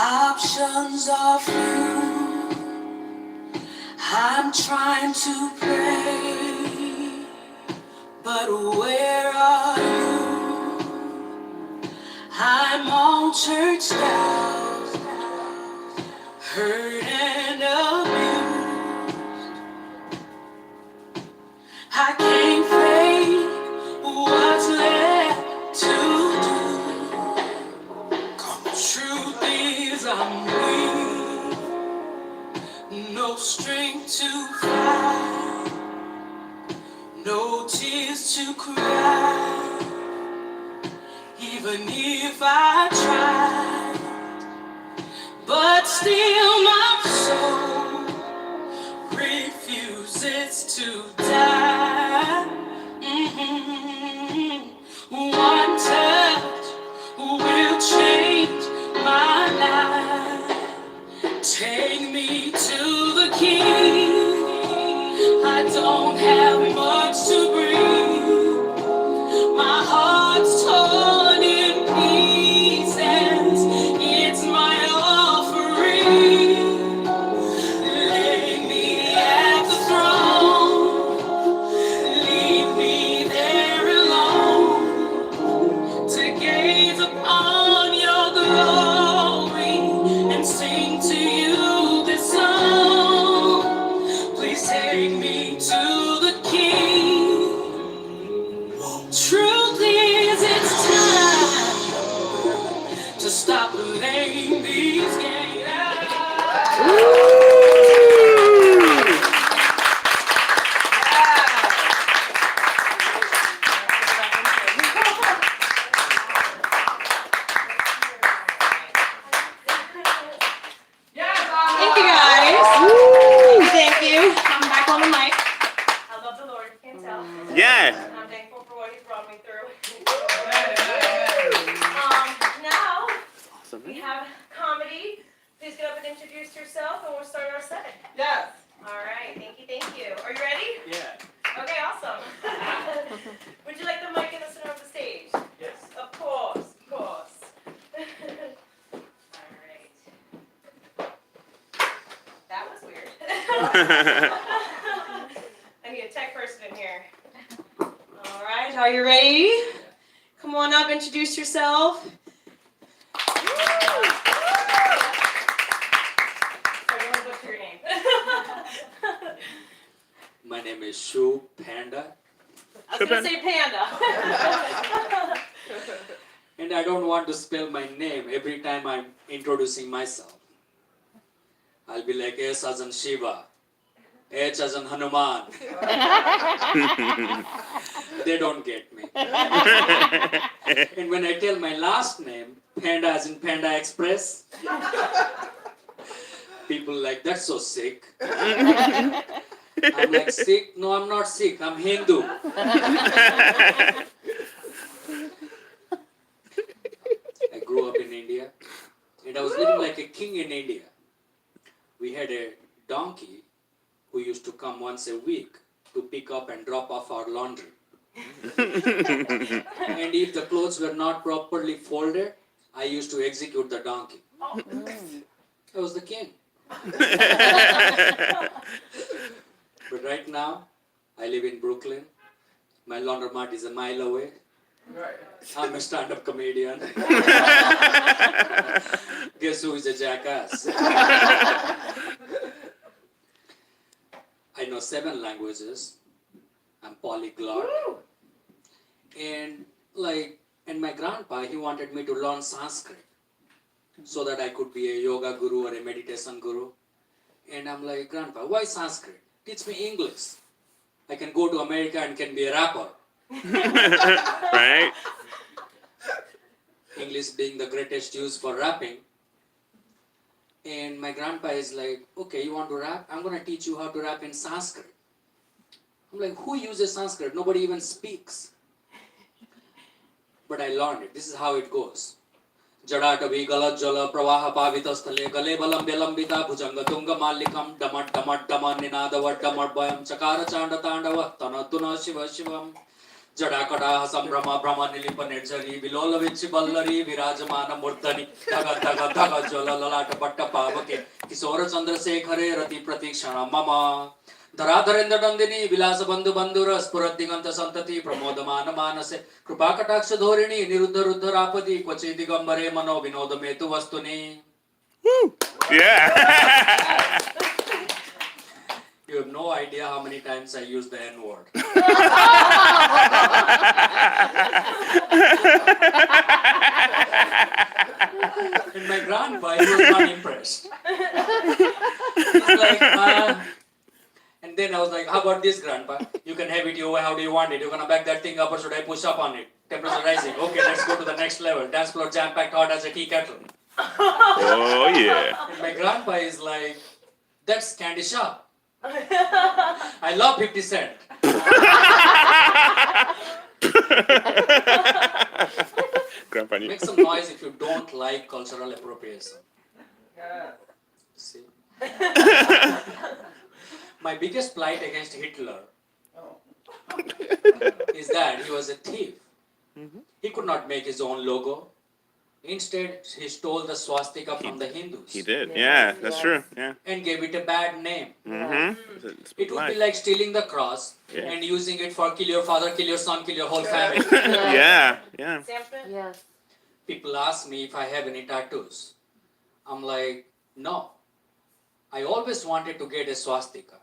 Options are few. I'm trying to pray, but where are you? I'm all churched out, hurt and abused. I can't fake what's left to do. Truth is I'm weak, no strength to fight, no tears to cry. Even if I tried, but still my soul refuses to die. One touch will change my life. Take me to the King. I don't have much to bring. My heart's torn in pieces. It's my offering. Lay me at the throne. Leave me there alone to gaze upon your glory and sing to you this song. Please take me to the King. Truth is, it's time to stop playing these games. Thank you guys. Thank you. I'm back on the mic. I love the Lord, you can tell. Yeah. I'm thankful for what He's brought me through. Now we have comedy. Please get up and introduce yourself, and we'll start our set. Yes. All right, thank you, thank you. Are you ready? Yeah. Okay, awesome. Would you like the mic in the center of the stage? Yes. Of course, of course. All right. That was weird. I need a tech person in here. All right, are you ready? Come on up, introduce yourself. Sorry, I want to butcher your name. My name is Shu Panda, I was going to say panda. and I don't want to spell my name every time I'm introducing myself. I'll be like S as in Shiva, H as in Hanuman. They don't get me. And when I tell my last name, Panda as in Panda Express, people like, that's so sick. I'm like, sick? No, I'm not sick. I'm Hindu. I grew up in India, and I was living like a king in India. We had a donkey who used to come once a week to pick up and drop off our laundry. And if the clothes were not properly folded, I used to execute the donkey. I was the king. But right now, I live in Brooklyn. My laundromat is a mile away. Right. I'm a stand-up comedian. Guess who is a jackass? I know 7 languages. I'm polyglot. And my grandpa, he wanted me to learn Sanskrit so that I could be a yoga guru or a meditation guru. And I'm like, Grandpa, why Sanskrit? Teach me English. I can go to America and can be a rapper. Right? English being the greatest use for rapping. And my grandpa is like, okay, you want to rap? I'm going to teach you how to rap in Sanskrit. I'm like, who uses Sanskrit? Nobody even speaks. But I learned it. This is how it goes. Jadatavi galat jala pravaha pavitastale gale balam belambita bhujanga tunga malikam damat damat daman ninadavat damat bayam chakara chanda tandava tanatuna shiva shivam जडाकडा संभ्रम भ्रम निलिप निर्झरी विलोल विच्छि बल्लरी विराजमान मूर्धनि धग धग धग ज्वल ललाट पट्ट पावके किशोर चंद्रशेखरे रति प्रतीक्षण मम धराधरेन्द्र नंदिनी विलास बंधु बंधुर स्फुरद दिगंत संतति प्रमोदमान मानसे कृपा कटाक्ष धोरिणी निरुद्ध रुद्धरापदी क्वचि दिगंबरे मनो विनोद मेतु वस्तुनि. Yeah. You have no idea how many times I use the N word. And my grandpa, he was not impressed. He's like, and then I was like, how about this, grandpa? You can have it your way, how do you want it? You're gonna back that thing up or should I push up on it? Temperature rising. Okay, let's go to the next level. Dance floor jam-packed hot as a tea kettle. Oh yeah. And my grandpa is like, that's candy shop. I love 50 Cent. Grandpa. Make some noise if you don't like cultural appropriation. See? My biggest plight against Hitler is that he was a thief. He could not make his own logo. Instead, he stole the swastika from the Hindus. He did. Yeah, that's true. Yeah. And gave it a bad name. Mm-hmm. It would be like stealing the cross and using it for kill your father, kill your son, kill your whole family. Yeah. Yeah. Samson? Yes. People ask me if I have any tattoos. I'm like, no. I always wanted to get a swastika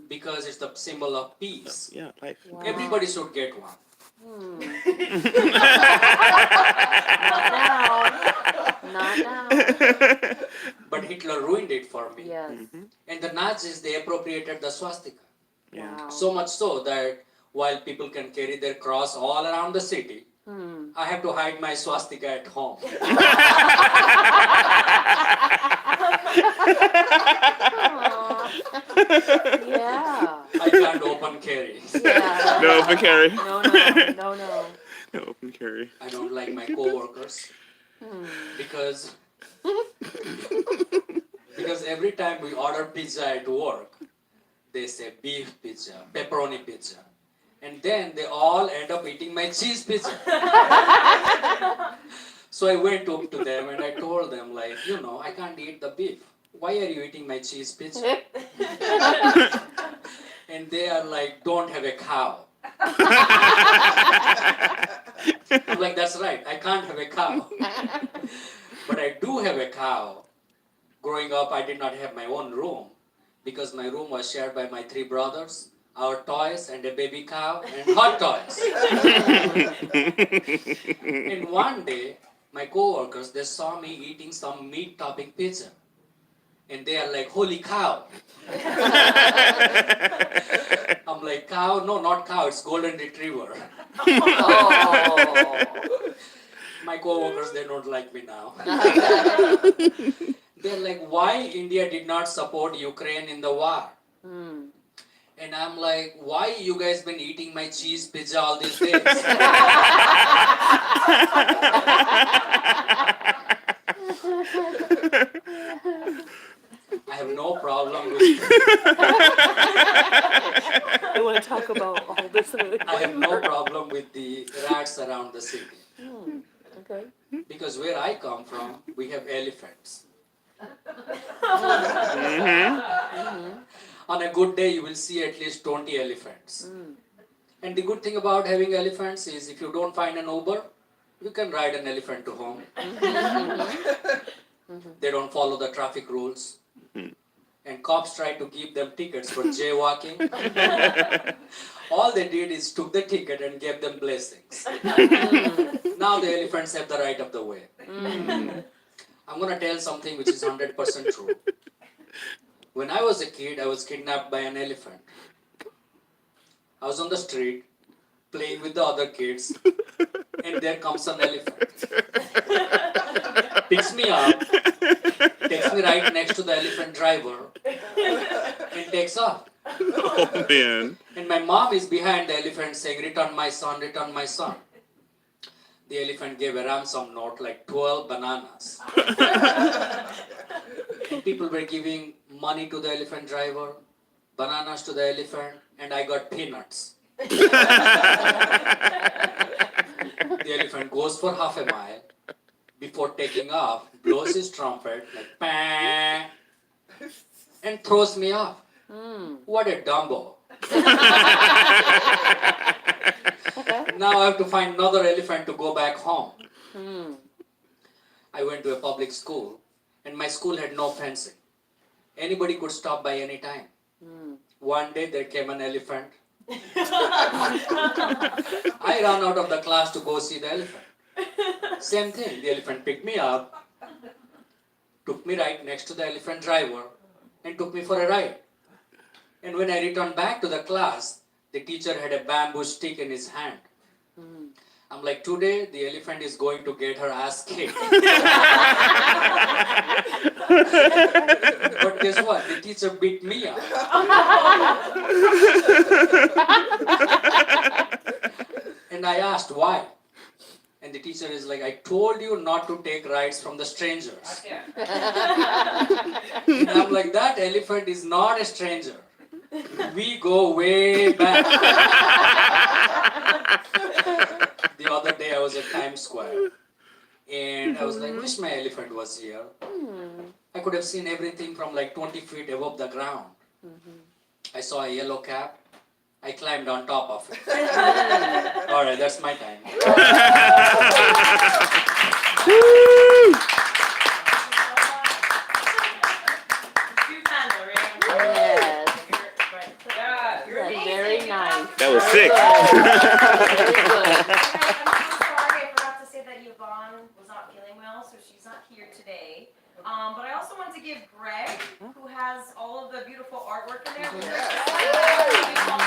because it's the symbol of peace. Yeah. Life. Wow. Everybody should get one. Not now. But Hitler ruined it for me. Yes. And the Nazis, they appropriated the swastika. Wow. So much so that while people can carry their cross all around the city, I have to hide my swastika at home. Yeah. I can't open carry. Yeah. No open carry. No. No open carry. I don't like my co-workers because every time we order pizza at work, they say beef pizza, pepperoni pizza, and then they all end up eating my cheese pizza. So I went up to them and I told them, like, I can't eat the beef. Why are you eating my cheese pizza? And they are like, don't have a cow. I'm like, that's right, I can't have a cow. But I do have a cow. Growing up, I did not have my own room because my room was shared by my 3 brothers, our toys, and a baby cow, and hot toys. And one day, my co-workers, they saw me eating some meat topping pizza. And they are like, holy cow. I'm like, cow? No, not cow, it's golden retriever. My co-workers, they don't like me now. They're like, why India did not support Ukraine in the war? And I'm like, why you guys been eating my cheese pizza all these days? I have no problem with I want to talk about all this. I have no problem with the rats around the city. Okay. Because where I come from, we have elephants. On a good day, you will see at least 20 elephants. And the good thing about having elephants is if you don't find an Uber, you can ride an elephant to home. They don't follow the traffic rules. And cops try to give them tickets for jaywalking. All they did is took the ticket and gave them blessings. Now the elephants have the right of the way. I'm going to tell something which is 100% true. When I was a kid, I was kidnapped by an elephant. I was on the street playing with the other kids, and there comes an elephant. Picks me up, takes me right next to the elephant driver, and takes off. Oh man. And my mom is behind the elephant saying, return my son, return my son. The elephant gave a ransom note like 12 bananas. And people were giving money to the elephant driver, bananas to the elephant, and I got peanuts. The elephant goes for half a mile. Before taking off, blows his trumpet like bang and throws me off. What a Dumbo. Now I have to find another elephant to go back home. I went to a public school and my school had no fencing. Anybody could stop by any time. One day there came an elephant. I ran out of the class to go see the elephant. Same thing, the elephant picked me up, took me right next to the elephant driver and took me for a ride. And when I returned back to the class, the teacher had a bamboo stick in his hand. I'm like, today the elephant is going to get her ass kicked. But guess what? The teacher beat me up. And I asked why. And the teacher is like, I told you not to take rides from the strangers. And I'm like, that elephant is not a stranger. We go way back. The other day I was at Times Square. And I was like, wish my elephant was here. I could have seen everything from like 20 feet above the ground. I saw a yellow cap. I climbed on top of it. All right, that's my time. Very nice. That was sick. I'm sorry, I forgot to say that Yvonne was not feeling well, so she's not here today. But I also wanted to give Greg, who has all of the beautiful artwork in there. He's not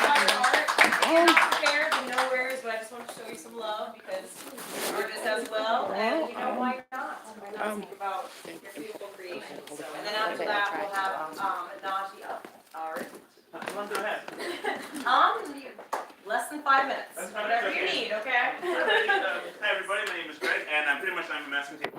prepared and no worries, but I just wanted to show you some love because you're an artist as well, and you know why not? Why not think about your beautiful creations? So, and then after that, we'll have Adachi up. Art. Less than 5 minutes. Whatever you need, okay? Hi everybody, my name is Greg, and I'm a masking tape.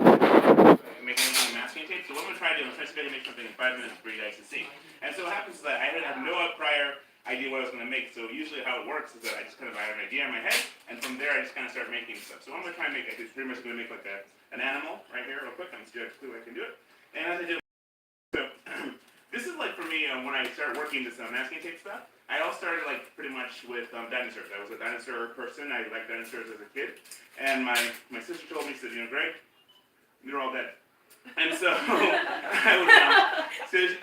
Making masking tape. So what I'm gonna try to do, I'm trying to make something in 5 minutes for you guys to see. And so what happens is that I have no prior idea what I was gonna make. So usually how it works is that I just kind of have an idea in my head, and from there I just kind of start making stuff. So what I'm gonna try and make, I just pretty much gonna make like an animal right here, real quick. I'm gonna see how quickly I can do it. And as I do, so this is like for me when I started working this masking tape stuff. I all started like pretty much with dinosaurs. I was a dinosaur person. I liked dinosaurs as a kid, and my sister told me, she said, you know, Greg, you're all dead. And so I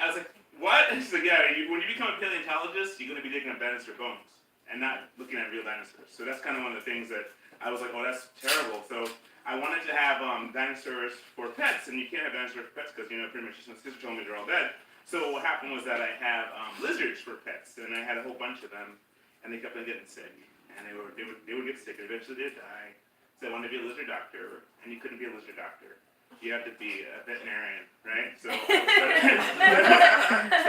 was like, what? And she's like, yeah, when you become a paleontologist, you're going to be digging up dinosaur bones and not looking at real dinosaurs. So that's kind of one of the things that I was like, oh, that's terrible. So I wanted to have dinosaurs for pets, and you can't have dinosaurs for pets because, you know, pretty much my sister told me they're all dead. So what happened was that I have lizards for pets, and I had a whole bunch of them, and they kept on getting sick, and they would get sick, and eventually they'd die. So I wanted to be a lizard doctor, and you couldn't be a lizard doctor. You have to be a veterinarian, right? So, so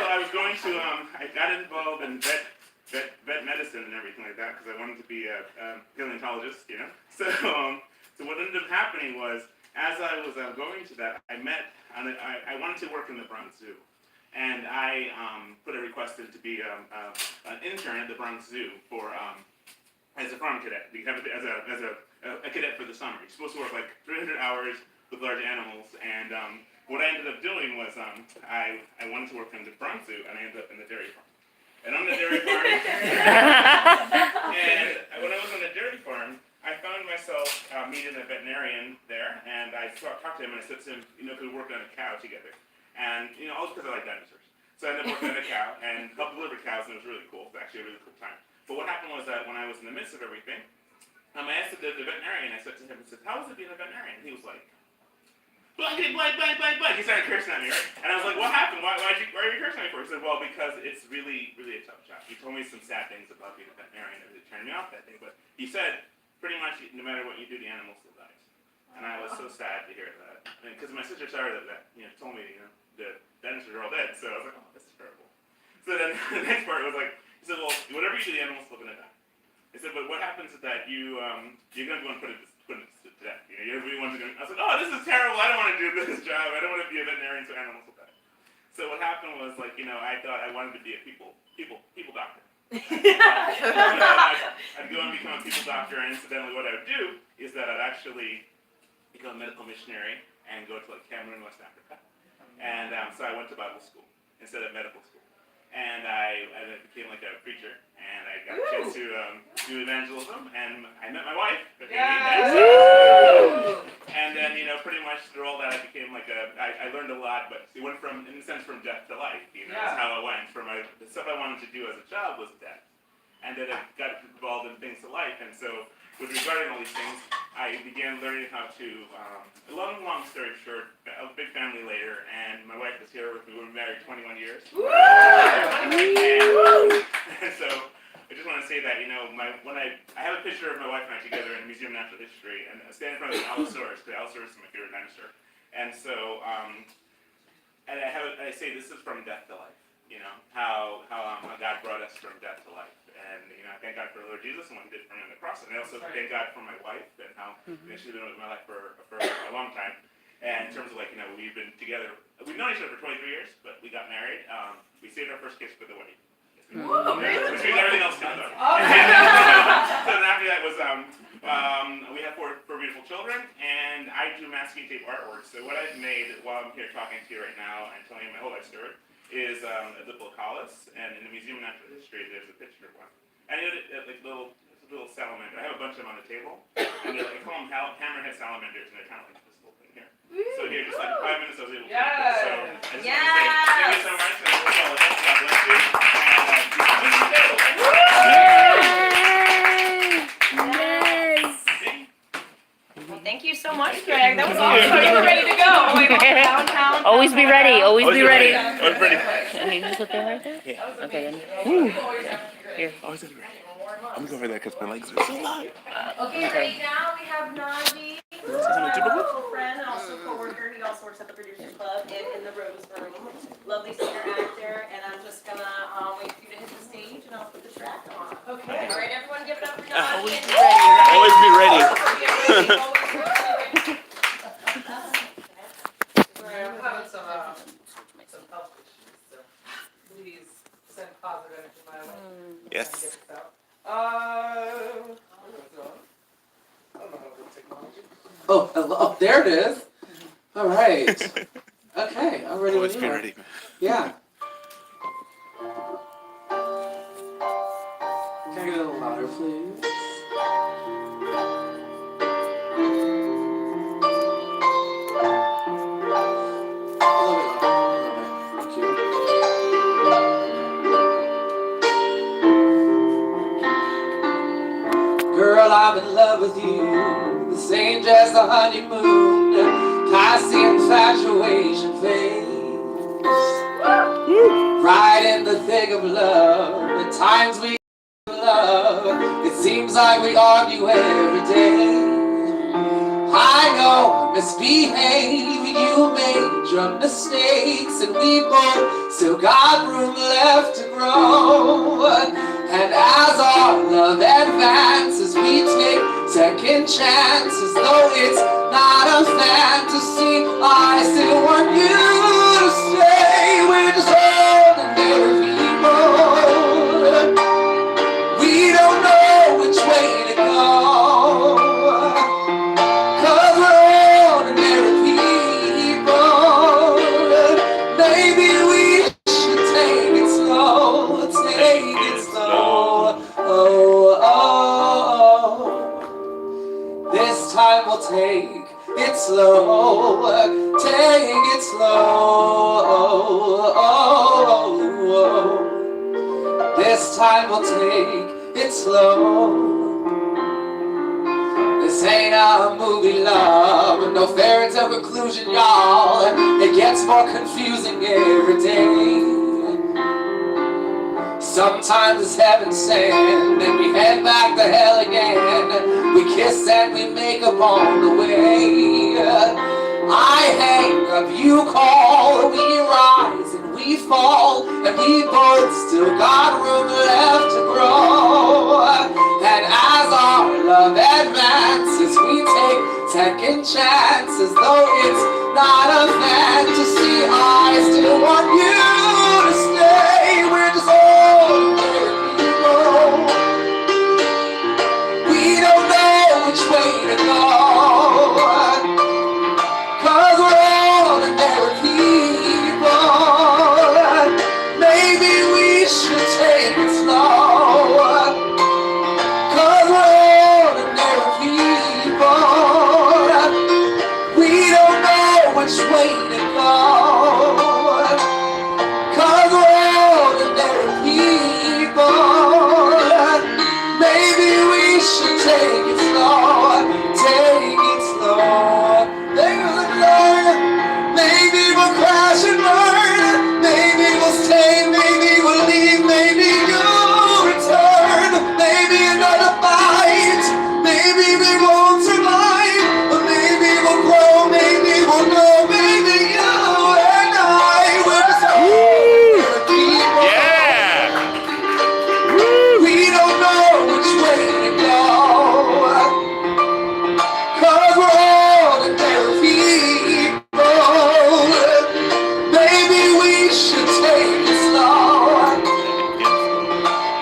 I was going to, I got involved in vet medicine and everything like that because I wanted to be a paleontologist, you know. So what ended up happening was, as I was going to that, I wanted to work in the Bronx Zoo. And I put a request in to be an intern at the Bronx Zoo for as a farm cadet. You have as a cadet for the summer. You're supposed to work like 300 hours with large animals. And what I ended up doing was I wanted to work in the Bronx Zoo, and I ended up in the dairy farm. And on the dairy farm, and when I was on the dairy farm, I found myself meeting a veterinarian there, and I talked to him, and I said to him, you know, could we work on a cow together? And, you know, all because I like dinosaurs. So I ended up working on a cow and helped deliver cows, and it was really cool. It was actually a really cool time. But what happened was that when I was in the midst of everything, I asked the veterinarian, I said to him, I said, how is it being a veterinarian? And he was like, blank. He started cursing at me, right? And I was like, what happened? Why are you cursing at me for? He said, well, because it's really, really a tough job. He told me some sad things about being a veterinarian, and it turned me off that thing. But he said, pretty much, no matter what you do, the animal still dies. And I was so sad to hear that. Because my sister started that, you know, told me, you know, the dinosaurs are all dead. So I was like, oh, that's terrible. So then the next part was like, he said, well, whatever you do, the animal's still going to die. He said, but what happens is that you're going to want to put it to death. You know, you really want to do it. I was like, oh, this is terrible. I don't want to do this job. I don't want to be a veterinarian, so animals will die. So what happened was, like, you know, I thought I wanted to be a people doctor. I'd go and become a people doctor, and incidentally, what I would do is that I'd actually become a medical missionary and go to like Cameroon, West Africa. And so I went to Bible school instead of medical school. And I became like a preacher, and I got a chance to do evangelism, and I met my wife. And then, pretty much through all that, I became like I learned a lot, but it went from, in a sense, from death to life, that's how it went. The stuff I wanted to do as a child was death. And then I got involved in things to life, and so with regarding all these things, I began learning how to, long story short, a big family later, and my wife is here with me. We've been married 21 years. And so I just want to say that, when I have a picture of my wife and I together in the Museum of Natural History, and I stand in front of the Allosaurus, because the Allosaurus is my favorite dinosaur. And so, and I say this is from death to life, how God brought us from death to life. And, I thank God for the Lord Jesus and what He did for me on the cross. And I also thank God for my wife and how she's been with my life for a long time. And in terms of we've been together, we've known each other for 23 years, but we got married. We saved our first kiss for the wedding. Whoa, Which means everything else comes up. Okay. So then after that was, we have four beautiful children, and I do masking tape artwork. So what I've made while I'm here talking to you right now and telling you my whole life story is a Diplocallis, and in the Museum of Natural History, there's a picture of one. And it's a little salamander. I have a bunch of them on the table, and I call them hammerhead salamanders, and they're kind of like this little thing here. So here, just like 5 minutes, I was able to do this. So I just want to say thank you so much, and I wish all the best. God bless you. Well, thank you so much, Greg. That was awesome. You were ready to go. Downtown. Always be ready. Always be ready. Always ready. Can you just sit there right there? Yeah. Okay. Then. Here. Always ready. I'm going over there because my legs are so long. Okay, right now we have Najee, who's my wonderful friend and also co-worker. He also works at the Producers Club and in the Rose Room. Lovely singer actor, and I'm just gonna wait for you to hit the stage and I'll put the track on. Okay. All right, everyone, give it up for Najee. Always be ready. I'm having some health issues, so please send positive energy my way. Yes. I don't know how to do technology. Oh, hello. Oh, there it is. All right. Okay, I'm ready. Always be ready. Yeah. Can I get a little louder, please? Girl, I'm in love with you. This ain't just a honeymoon. Past the infatuation phase. Right in the thick of love. The times we love. It seems like we argue every day. I know I misbehave. You made your mistakes, and we both still got room left to grow. And as our love advances, we take second chances. Though it's not a fantasy, I still want you to stay. We're just ordinary people. We don't know which way to go, 'cause we're ordinary people. Maybe we should take it slow, take it slow. Oh, oh, oh. This time we'll take it slow, take it slow. Oh, oh, oh. This time we'll take it slow. This ain't a movie, love, no fairy tale conclusion, y'all. It gets more confusing every day. Sometimes it's heaven sent, and we head back to hell again. We kiss and we make up on the way. I hang up, you call, we rise and we fall, and we both still got room left to grow. And as our love advances, we take second chances. Though it's not a fantasy, I still want you to stay. We're just ordinary people. to go. 'Cause we're ordinary people. Maybe we should take it slow. Take it slow. Maybe we'll learn. Maybe we'll crash and burn. Maybe we'll stay. Maybe we'll leave. Maybe you'll return. Maybe another fight. Maybe we won't survive. But maybe we'll grow. Maybe we'll grow. Maybe you and I will just people. Yeah. We don't know which way to go. 'Cause we're ordinary people. Maybe we should take it slow.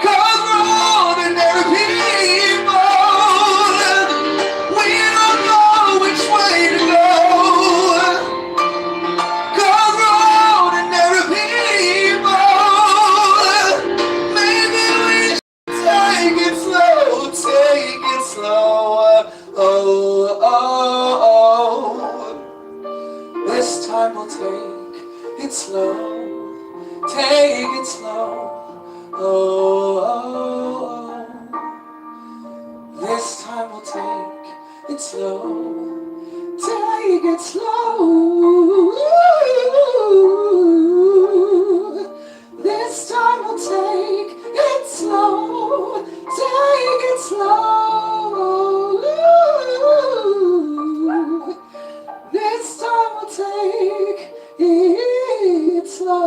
'Cause we're ordinary people. We don't know which way to go. 'Cause we're ordinary people. Maybe we should take it slow. Take it slow. Oh, oh, oh. This time we'll take it slow. Take it slow. Oh, oh, oh. This time we'll take it slow. Take it slow. This time we'll take it slow. Take it slow. This time we'll take it slow.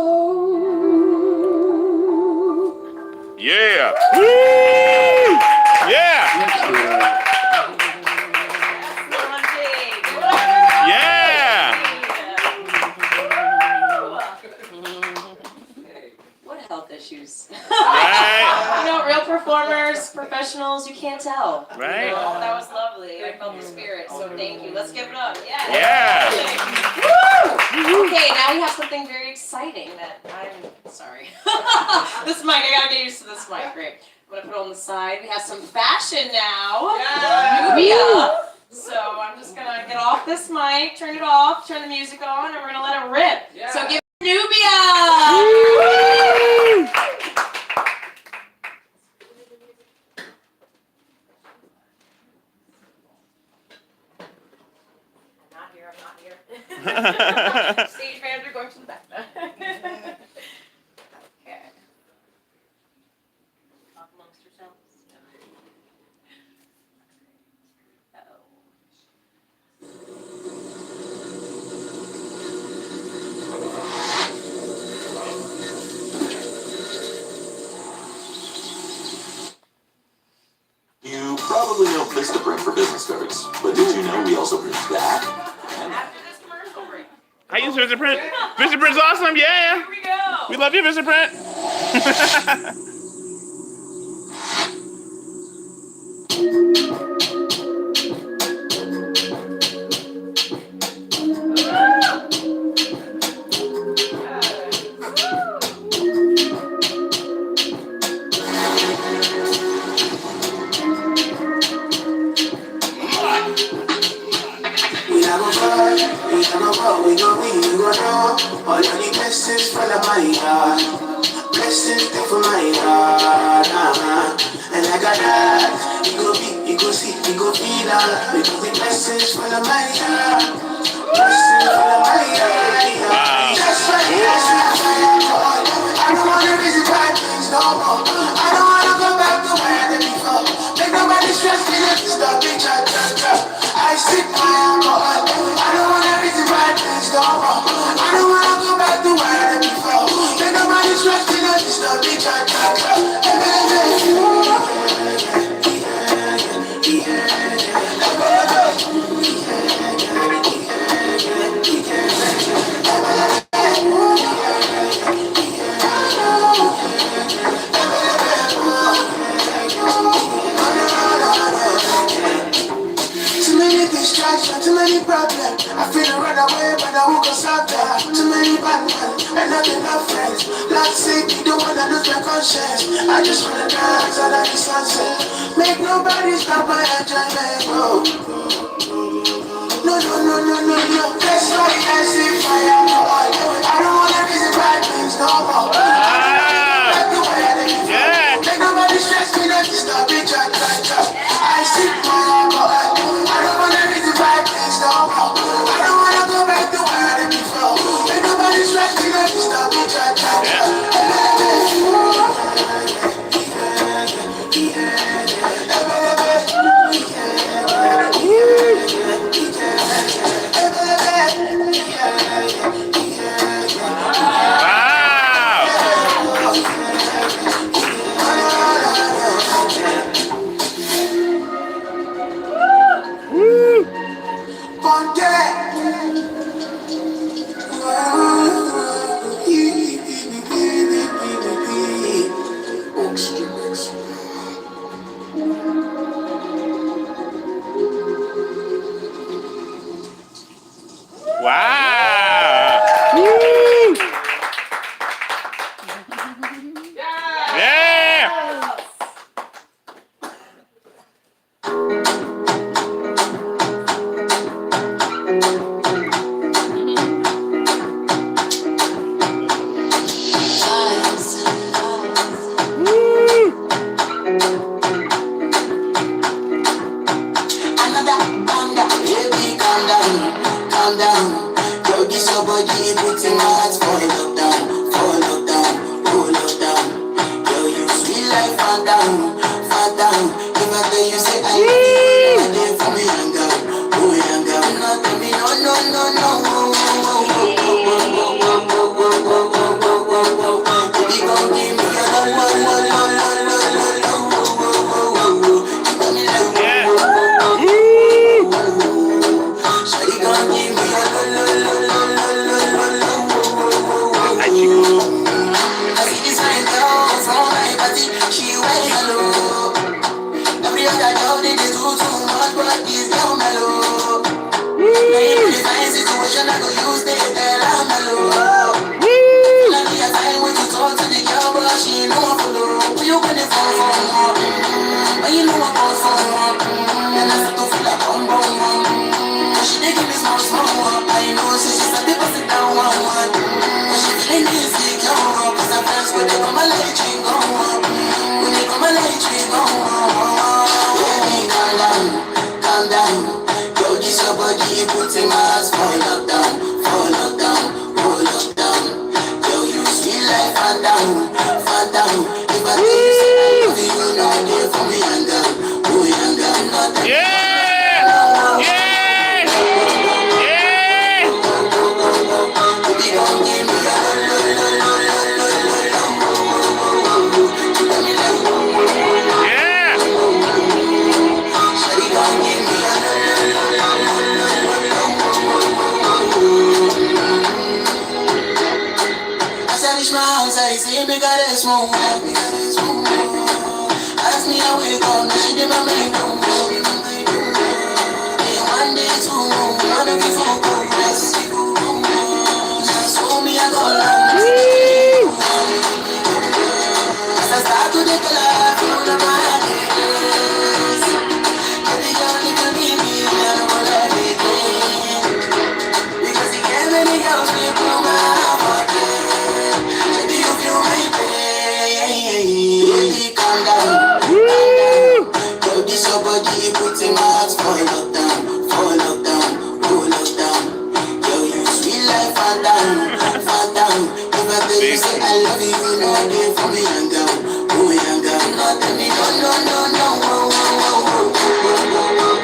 Yeah. Woo! Yeah. Yeah. What health issues? Right. You know, real performers, professionals, you can't tell. Right. Oh, that was lovely. I felt the spirit, so thank you. Let's give it up. Yeah. Yeah. Woo! Okay, now we have something very exciting that I'm sorry. This mic, I gotta get used to this mic. Great. I'm gonna put it on the side. We have some fashion now. Yeah. Nubia. So I'm just gonna get off this mic, turn it off, turn the music on, and we're gonna let it rip. Yeah. So give it Nubia. I'm not here. Stage manager going to the back. Okay. Talk amongst yourselves. You probably know Vistaprint for business cards, but did you know we also print that? After this commercial break. I use Vistaprint. Vistaprint's awesome. Yeah. Here we go. We love you, Vistaprint. We gon' win, you gon' know. All of the blessings from the my heart. Blessings stay for my heart. And like I that, you go be, you go see, you go feel that. Because the blessings from the my heart. Blessings from the my heart. That's why I don't wanna visit bad things no more. I don't wanna go back to where I did before. Make nobody stress me, let me stop it, cha. I sit my alcohol. I don't wanna visit bad things no more. I don't wanna go back to where I did before. Make nobody stress me, let me stop it, cha. Too many distractions, too many problems. I feel to run away, but I won't go solve that. Too many bad men, and not enough friends. Lord save me, don't wanna lose my conscience. I just wanna dance under the sunset. Make nobody stop my enjoyment. Oh. No, no, no, no, no, no. That's why I see fire. I don't wanna reason bad things no more. Like the way I let you flow. Make nobody stress me, don't disturb me, cha, cha, cha. I see fire. I don't wanna reason bad things no more. I don't wanna go back to where I let you flow. Make nobody stress me, don't disturb me, cha, cha, cha. Wow! Yeah! Another banger, baby, calm down, calm down. Yo, this your body, put in my heart for lockdown, oh lockdown. Yo, you sweet like phantom, phantom. If I tell you say I love you, I did for me young girl, oh young girl. No, tell me no, no, no, no, baby, come give me your love, love, love, love, love, love, love. You got me like shawty, come give me your love, love, love, love, love, love. I see this fine girl from my party, she wear yellow. Every other girl they do too much, but this girl mellow. Now in the fine situation, I go use the tell her mellow. Let me a time when you talk to the girl, but she ain't no one follow. When you gonna fall for more? When you know I fall for more? Then I start to feel like bum bum bum. But she dey give me small small one. I know she's a bit of sit down one one. But she feeling insecure, cause her friends when they come and let you go. When they come and let you go. Baby, calm down, calm down. Yo, this your body, put in my heart for lockdown, oh lockdown. Yo, you sweet like phantom, phantom. If I tell you say I love you, you know they for me young girl, oh young girl. Not that Yeah! Yeah! Yeah! baby, come give me your love, love, love, love, love, love. You got me like Yeah! shawty, come give me your love, love, love, as I reach my house, I see me got a small walk. Ask me how we come, she did my make no more. Day one, day two, one of you for progress. Just hold me, I go long. As I start to take a life, you know my happiness. Baby, girl, if you need me, I don't wanna let it go. Because you can't let me else, we put my heart there. Baby, you feel my pain. Baby, calm down, calm down. Yo, this your body, put in my heart for lockdown, oh lockdown. Yo, you sweet like phantom, phantom. If I tell you say I love you, you know they for me young girl, oh young girl. No, tell me no, no, no, no, oh, oh, oh,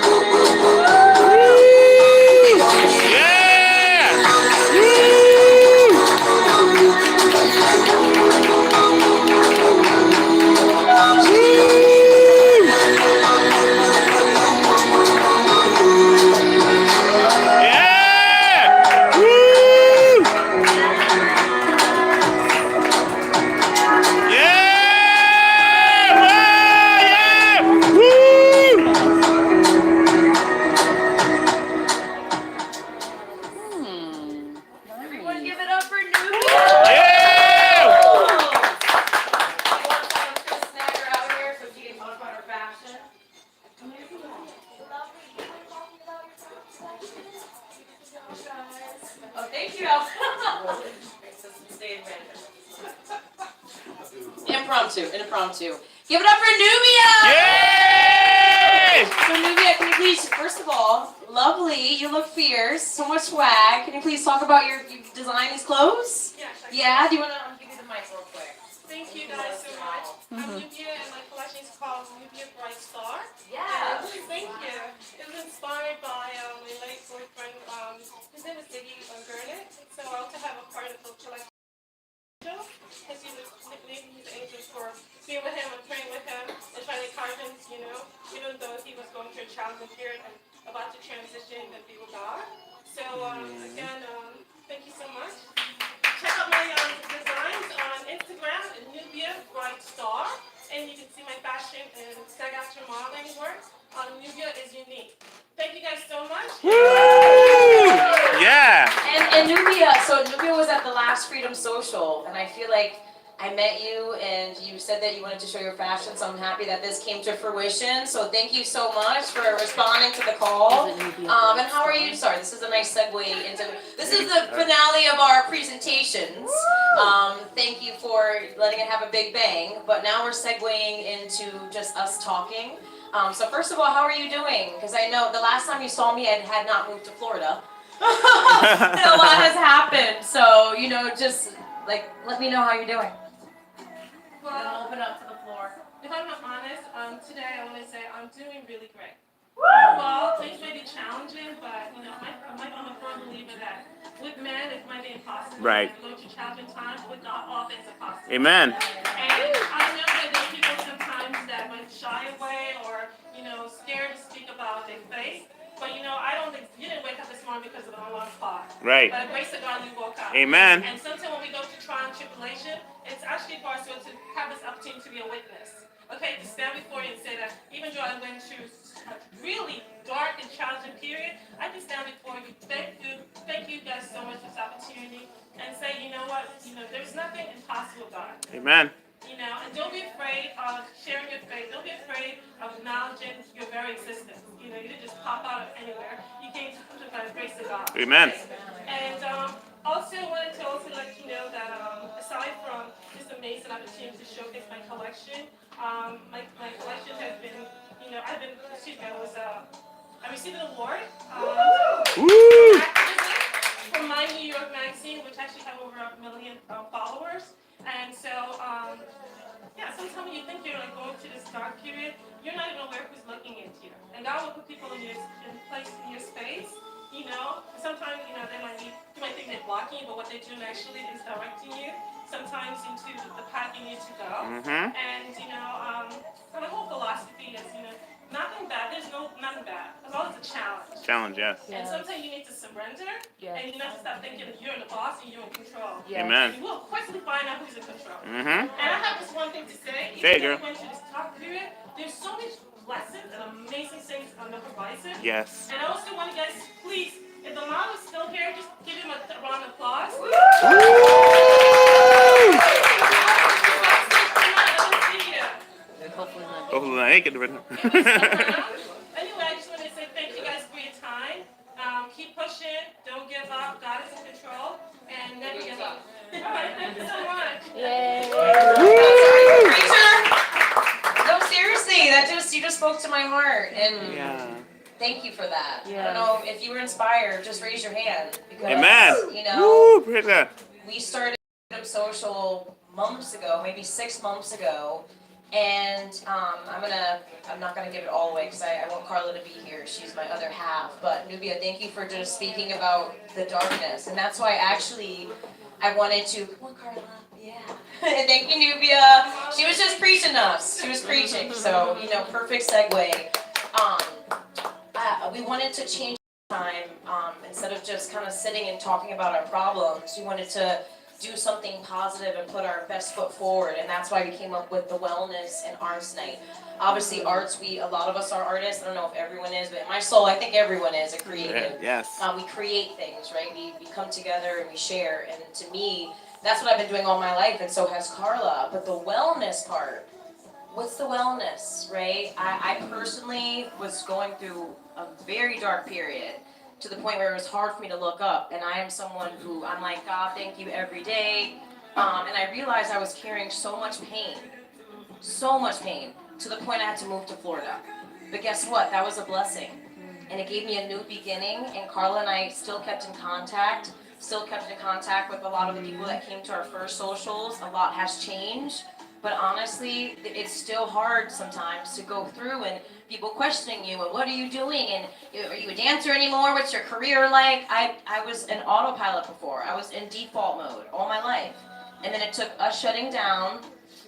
impromptu. Give it up for Nubia! Yay! So Nubia, can you please, first of all, lovely, you look fierce, so much swag. Can you please talk about you design these clothes? Yes, I Yeah, do you want to give me the mic real quick? Thank you guys so much. I'm Nubia and my collection is called Nubia Bright Star. Yeah. Thank you. It was inspired by my late boyfriend, his name is Iggy Gurnett. So I also have a part of the collection because he was nicknamed his angel for being with him and praying with him and trying to encourage him, even though he was going through a challenging period and about to transition and be with God. So again, thank you so much. Check out my designs on Instagram, Nubia Bright Star, and you can see my fashion and tag out your modeling work. Nubia is unique. Thank you guys so much. Yeah. And Nubia, so Nubia was at the last Freedom Social, and I feel like I met you and you said that you wanted to show your fashion, so I'm happy that this came to fruition. So thank you so much for responding to the call. And how are you? Sorry, this is a nice segue into, this is the finale of our presentations. Thank you for letting it have a big bang, but now we're segueing into just us talking. So first of all, how are you doing? Because I know the last time you saw me, I had not moved to Florida. And a lot has happened, so, just, let me know how you're doing. Well, Open up to the floor. if I'm not honest, today I want to say I'm doing really great. Well, things may be challenging, but I'm a firm believer that with men it might be impossible. Right. Go through challenging times, with God all things are possible. Amen. And I know that there's people sometimes that might shy away or scared to speak about their faith. But I don't think you didn't wake up this morning because of an alarm clock. Right. By the grace of God, you woke up. Amen. And sometimes when we go through trial and tribulation, it's actually for us to have this opportunity to be a witness. Okay, to stand before you and say that even though I went through a really dark and challenging period, I can stand before you. Thank you guys so much for this opportunity, and say, you know what, there's nothing impossible, God. Amen. And don't be afraid of sharing your faith. Don't be afraid of acknowledging your very existence. You didn't just pop out of anywhere. You came to by the grace of God. Amen. And also wanted to let you know that aside from this amazing opportunity to showcase my collection, my collection has been, I received an award from My New York magazine, which actually have over 1 million followers. And so, sometimes when you think you're going through this dark period, you're not even aware who's looking into you. And God will put people in place in your space. Sometimes they might think they're blocking you, but what they're doing actually is directing you sometimes into the path you need to go. Mm-hmm. And my whole philosophy is nothing bad. There's nothing bad. It's always a challenge. Challenge, yes. And sometimes you need to surrender, and you have to stop thinking that you're the boss and you're in control. Amen. And you will quickly find out who's in control. Mm-hmm. And I have this one thing to say. Say it, Even girl. though we went through this tough period, there's so many lessons and amazing things on the horizon. Yes. And I also want you guys, please, if the mom is still here, just give him a round of applause. Hopefully I ain't getting rid of him. Anyway, I just want to say thank you guys for your time. Keep pushing. Don't give up. God is in control. And never give up. All right, thank you so much. No, seriously, you just spoke to my heart, and Yeah. thank you for that. I don't know if you were inspired, just raise your hand. Because, Amen. Woo, praise God. we started social months ago, maybe 6 months ago, and I'm not gonna give it all away because I want Carla to be here. She's my other half. But Nubia, thank you for just speaking about the darkness, and that's why I wanted to. Come on, Carla. Yeah. Thank you, Nubia. She was just preaching us. She was preaching. So perfect segue. We wanted to change time. Instead of just kind of sitting and talking about our problems, we wanted to do something positive and put our best foot forward, and that's why we came up with the Wellness and Arts Night. Obviously, arts, a lot of us are artists. I don't know if everyone is, but in my soul, I think everyone is a creative. Yes. We create things, right? We come together and we share, and to me, that's what I've been doing all my life, and so has Carla. But the wellness part, what's the wellness, right? I personally was going through a very dark period, to the point where it was hard for me to look up, and I am someone who, I'm like, God, thank you every day, and I realized I was carrying so much pain, so much pain, to the point I had to move to Florida. But guess what? That was a blessing. And it gave me a new beginning, and Carla and I still kept in contact, with a lot of the people that came to our first socials. A lot has changed, but honestly, it's still hard sometimes to go through and people questioning you and what are you doing and are you a dancer anymore? What's your career like? I was in autopilot before. I was in default mode all my life. And then it took us shutting down,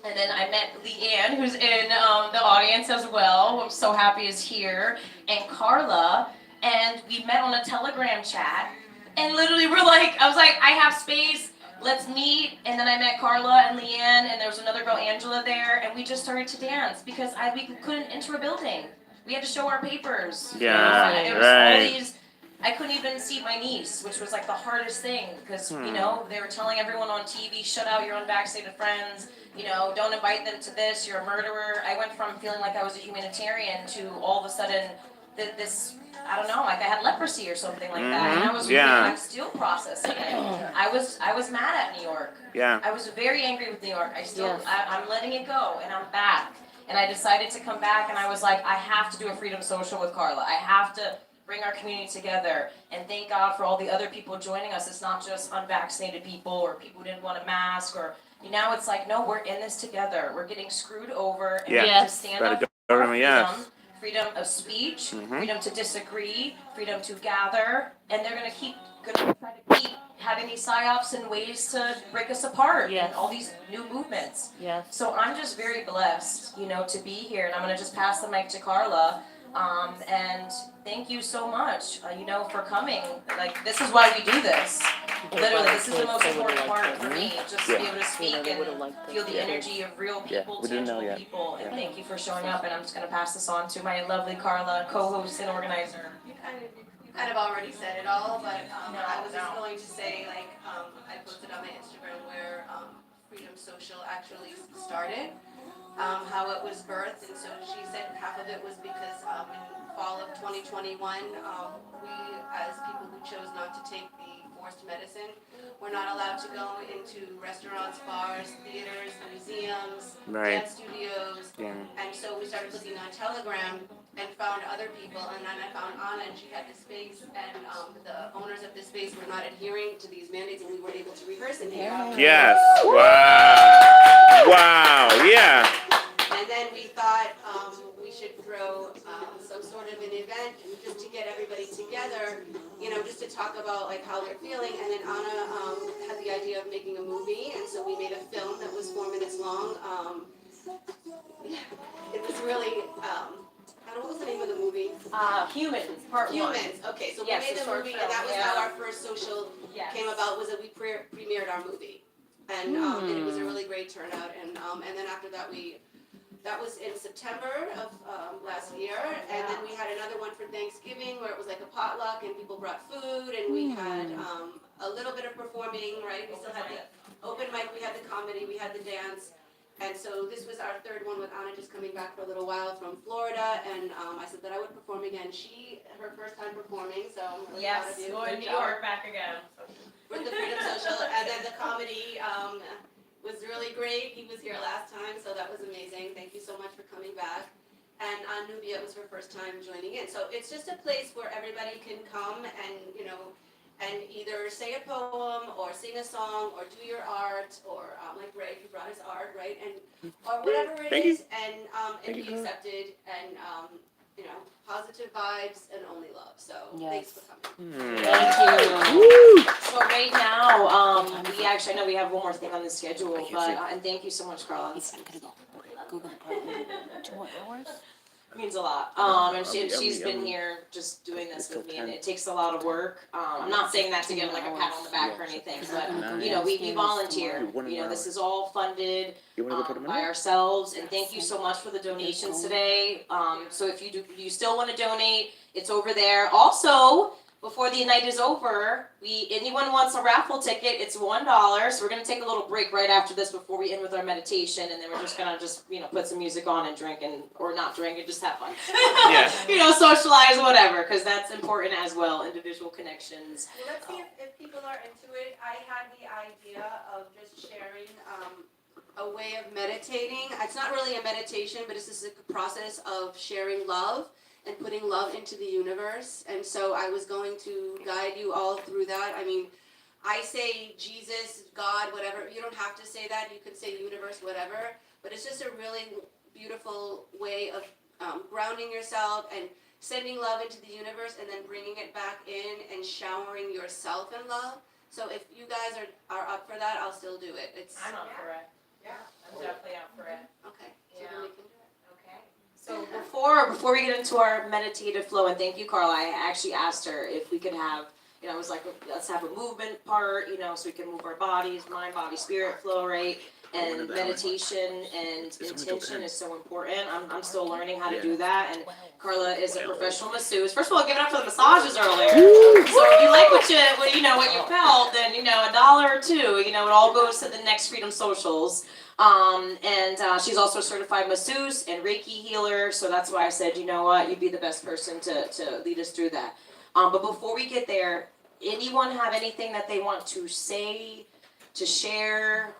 and then I met Leanne, who's in the audience as well, who I'm so happy is here, and Carla, and we met on a Telegram chat, and literally we're like, I was like, I have space, let's meet, and then I met Carla and Leanne, and there was another girl, Angela, there, and we just started to dance, because we couldn't enter a building. We had to show our papers. Yeah, and there was right. all these, I couldn't even see my niece, which was like the hardest thing, because, you know, they were telling everyone on TV, shut out your unvaccinated friends, you know, don't invite them to this, you're a murderer. I went from feeling like I was a humanitarian to all of a sudden this, I don't know, like I had leprosy or something like that. And I was I'm still processing it. I was mad at New York. Yeah. I was very angry with New York. I'm letting it go, and I'm back. And I decided to come back, and I was like, I have to do a Freedom Social with Carla. I have to bring our community together, and thank God for all the other people joining us. It's not just unvaccinated people or people who didn't want a mask, or now it's like, no, we're in this together. We're getting screwed over, and we have to stand up for freedom, freedom of speech, freedom to disagree, freedom to gather, and they're gonna try to keep having these psyops and ways to break us apart, and all these new movements. So I'm just very blessed, you know, to be here, and I'm gonna just pass the mic to Carla. And thank you so much, you know, for coming. Like, this is why we do this. Literally, this is the most important part for me, just to be able to speak and feel the energy of real people, tangible people. And thank you for showing up, and I'm just gonna pass this on to my lovely Carla, co-host and organizer. You kind of already said it all, but I was just going to say, like, I posted on my Instagram where Freedom Social actually started. How it was birthed, and so she said half of it was because in fall of 2021, we as people who chose not to take the forced medicine were not allowed to go into restaurants, bars, theaters, museums, dance studios, and so we started looking on Telegram and found other people, and then I found Anna, and she had this space, and the owners of this space were not adhering to these mandates, and we weren't able to rehearse in here. Yes. Wow. Yeah. And then we thought we should throw some sort of an event just to get everybody together, you know, just to talk about like how they're feeling. And then Anna had the idea of making a movie, and so we made a film that was 4 minutes long. It was really, what was the name of the movie? Humans, part one. Humans. Okay, so we made the movie, and that was how our first social came about. Was that we premiered our movie, and it was a really great turnout. And then after that that was in September of last year, and then we had another one for Thanksgiving where it was like a potluck and people brought food, and we had a little bit of performing, right? We still had the open mic, we had the comedy, we had the dance, and so this was our third one with Anna just coming back for a little while from Florida, and I said that I would perform again. Her first time performing, so I'm really proud of you. Going to New York, back again. For the Freedom Social, and then the comedy was really great. He was here last time, so that was amazing. Thank you so much for coming back. And Nubia, it was her first time joining in. So it's just a place where everybody can come and, you know, and either say a poem or sing a song or do your art or like Ray, he brought his art, right? And or whatever it is, and be accepted and you know, positive vibes and only love. So thanks for coming. Thank you. So right now, we actually, I know we have one more thing on the schedule, but and thank you so much, Carla. It means a lot. And she's been here just doing this with me, and it takes a lot of work. I'm not saying that to get like a pat on the back or anything, but you know, we volunteer. You know, this is all funded by ourselves, and thank you so much for the donations today. So if you still want to donate, it's over there. Also, before the night is over, anyone wants a raffle ticket, it's $1. So we're gonna take a little break right after this before we end with our meditation, and then we're just gonna put some music on and drink or not drink and just have fun. Yeah. You know, socialize, whatever, because that's important as well, individual connections. Well, let's see if people are into it. I had the idea of just sharing a way of meditating. It's not really a meditation, but it's just a process of sharing love and putting love into the universe. And so I was going to guide you all through that. I mean, I say Jesus, God, whatever. You don't have to say that. You can say universe, whatever. But it's just a really beautiful way of grounding yourself and sending love into the universe and then bringing it back in and showering yourself in love. So if you guys are up for that, I'll still do it. I'm up for it. Yeah. I'm definitely up for it. Okay. So Yeah. then we can do it. Okay. So before we get into our meditative flow, and thank you, Carla, I actually asked her if we could have, you know, I was like, let's have a movement part, you know, so we can move our bodies, mind, body, spirit flow, right? And meditation and intention is so important. I'm still learning how to do that, and Carla is a professional masseuse. First of all, give it up for the massages earlier. So if you like what you felt, then, you know, $1 or $2, you know, it all goes to the next Freedom Socials. And she's also a certified masseuse and Reiki healer, so that's why I said, you know what, you'd be the best person to lead us through that. But before we get there, anyone have anything that they want to say, to share?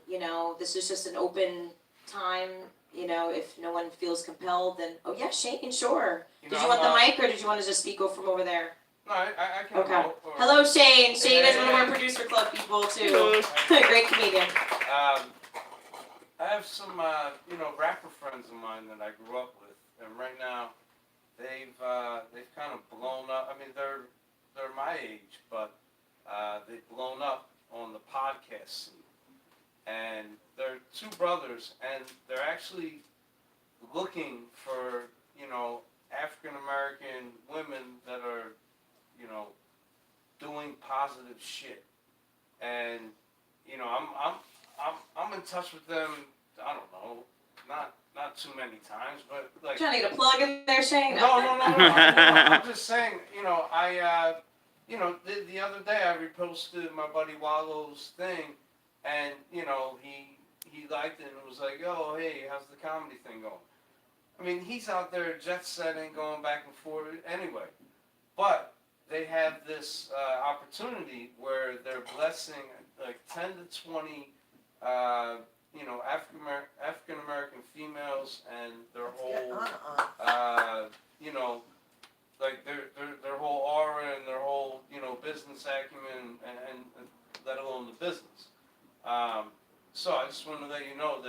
You know, this is just an open time. You know, if no one feels compelled, then, oh yeah, Shane, sure. Did you want the mic, or did you want to just speak from over there? No, I can Okay. go. Hello, Shane. Shane is one of our producer club people too. Great comedian. I have some, you know, rapper friends of mine that I grew up with, and right now they've kind of blown up. I mean, they're my age, but they've blown up on the podcast scene. And they're two brothers, and they're actually looking for, you know, African American women that are, you know, doing positive shit. And, you know, I'm in touch with them. I don't know, not too many times, but like. Trying to get a plug in there, Shane? No. I'm just saying, you know, you know, the other day I reposted my buddy Wallow's thing, and you know, he liked it and was like, "Oh, hey, how's the comedy thing going?" I mean, he's out there jet setting, going back and forth anyway, but they have this opportunity where they're blessing like 10 to 20, you know, African American females and their whole, you know, like their whole aura and their whole, you know, business acumen and let alone the business. So I just want to let you know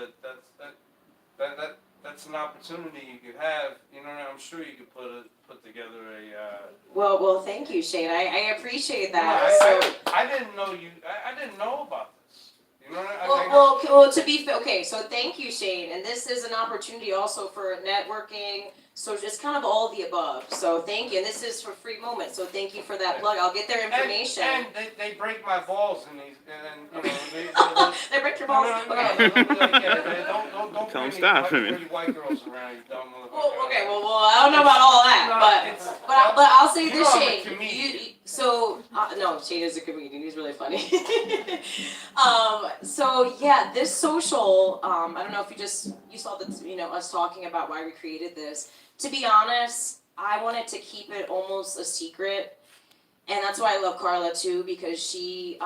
that's an opportunity you could have. You know, I'm sure you could put together a. Well, thank you, Shane. I appreciate that. I didn't know you. I didn't know about this. You know what Well, to be okay, so thank you, Shane. And this is an opportunity also for networking. So it's kind of all the above. So thank you. And this is for free moments. So thank you for that plug. I'll get their information. And they break my balls in these, and you know, They break your balls? Okay. Don't stop pretty white girls around, you dumb motherfucker. Well, I don't know about all that, but I'll say this, Shane. No, Shane is a comedian. He's really funny. So yeah, this social. I don't know if you saw the, you know, us talking about why we created this. To be honest, I wanted to keep it almost a secret, and that's why I love Carla too, because she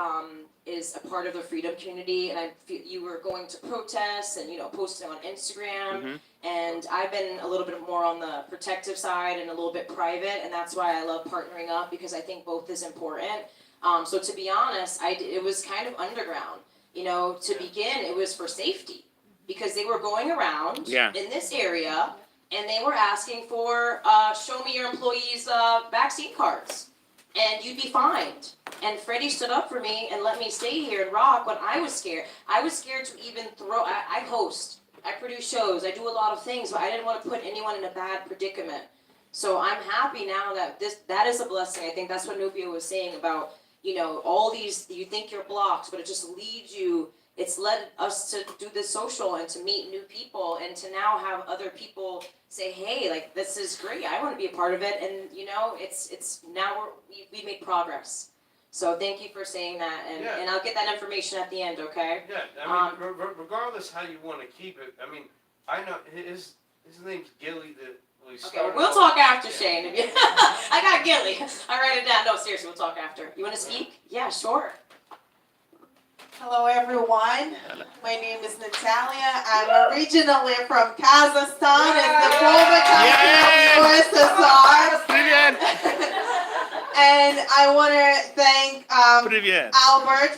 is a part of the freedom community, and you were going to protests and, you know, posting on Instagram, and I've been a little bit more on the protective side and a little bit private, and that's why I love partnering up, because I think both is important. So to be honest, it was kind of underground. You know, to begin, it was for safety, because they were going around in this area, and they were asking for, show me your employees' vaccine cards, and you'd be fined. And Freddie stood up for me and let me stay here and rock when I was scared. I was scared to even I host, I produce shows, I do a lot of things, but I didn't want to put anyone in a bad predicament. So I'm happy now that that is a blessing. I think that's what Nubia was saying about, you know, all these, you think you're blocked, but it just leads you. It's led us to do this social and to meet new people and to now have other people say, hey, like, this is great. I want to be a part of it. And, you know, it's now we made progress. So thank you for saying that. And I'll get that information at the end, okay? Yeah, I mean, regardless how you want to keep it, I mean, I know his name's Gilly. Okay, we'll talk after, Shane. I got Gilly. I write it down. No, seriously, we'll talk after. You want to speak? Yeah, sure. Hello, everyone. My name is Natalia. I'm originally from Kazakhstan. It's the former country of USSR. And I want to thank Albert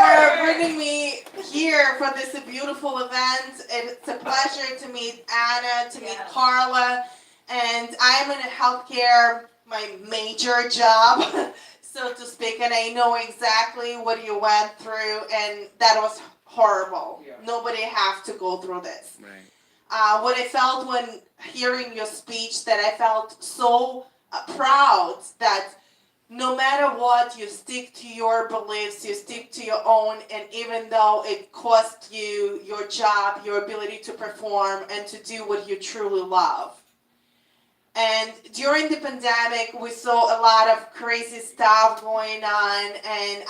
for bringing me here for this beautiful event. It's a pleasure to meet Anna, to meet Carla. And I'm in a healthcare, my major job, so to speak, and I know exactly what you went through, and that was horrible. Yeah. Nobody have to go through this. Right. What I felt when hearing your speech, that I felt so proud that no matter what, you stick to your beliefs, you stick to your own, and even though it cost you your job, your ability to perform, and to do what you truly love. And during the pandemic, we saw a lot of crazy stuff going on, and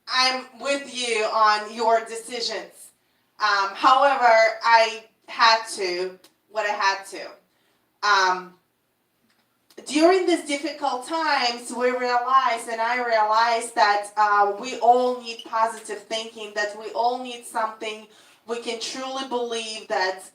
I'm with you on your decisions. However, I had to what I had to. During these difficult times, we realized, and I realized, that we all need positive thinking, that we all need something we can truly believe that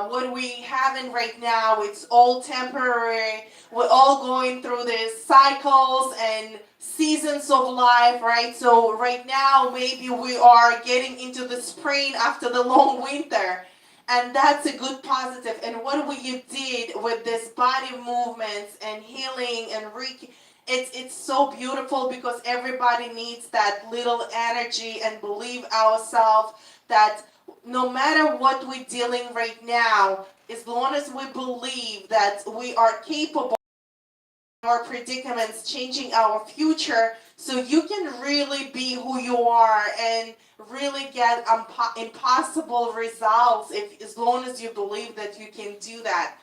what we having right now, it's all temporary. We're all going through these cycles and seasons of life, right? So right now, maybe we are getting into the spring after the long winter. And that's a good positive. And what you did with this body movements and healing and it's so beautiful, because everybody needs that little energy, and believe ourselves that no matter what we're dealing right now, as long as we believe that we are capable of our predicaments, changing our future, so you can really be who you are and really get impossible results, if as long as you believe that you can do that.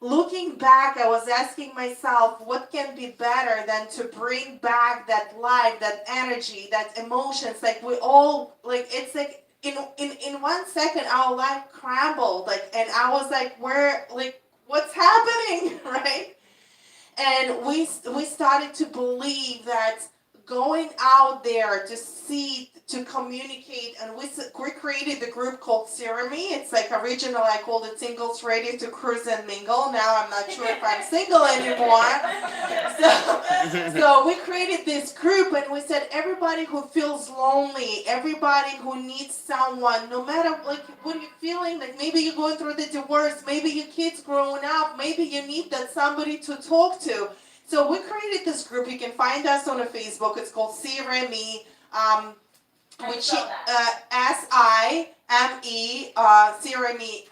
Looking back, I was asking myself, what can be better than to bring back that life, that energy, that emotions? Like we all, like it's like in 1 second our life crumbled, like, and I was like, where, like, what's happening, right? And we started to believe that going out there to see, to communicate, and we created the group called Ceremony. It's like original, I called it Singles Ready to Cruise and Mingle. Now I'm not sure if I'm single anymore. So we created this group, and we said everybody who feels lonely, everybody who needs someone, no matter like what you're feeling, like maybe you're going through the divorce, maybe your kid's growing up, maybe you need that somebody to talk to. So we created this group. You can find us on a Facebook. It's called Sireme, which Sireme, Sireme,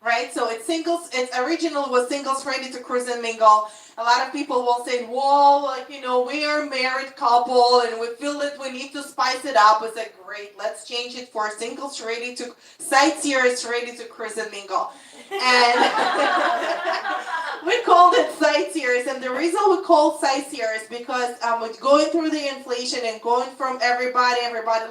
right? So it's singles. Its original was Singles Ready to Cruise and Mingle. A lot of people will say, "Well, like, you know, we are a married couple and we feel that we need to spice it up." It's like, great, let's change it for Singles Ready to Sightseers Ready to Cruise and Mingle. And we called it Sightseers, and the reason we called Sightseers because with going through the inflation and going from everybody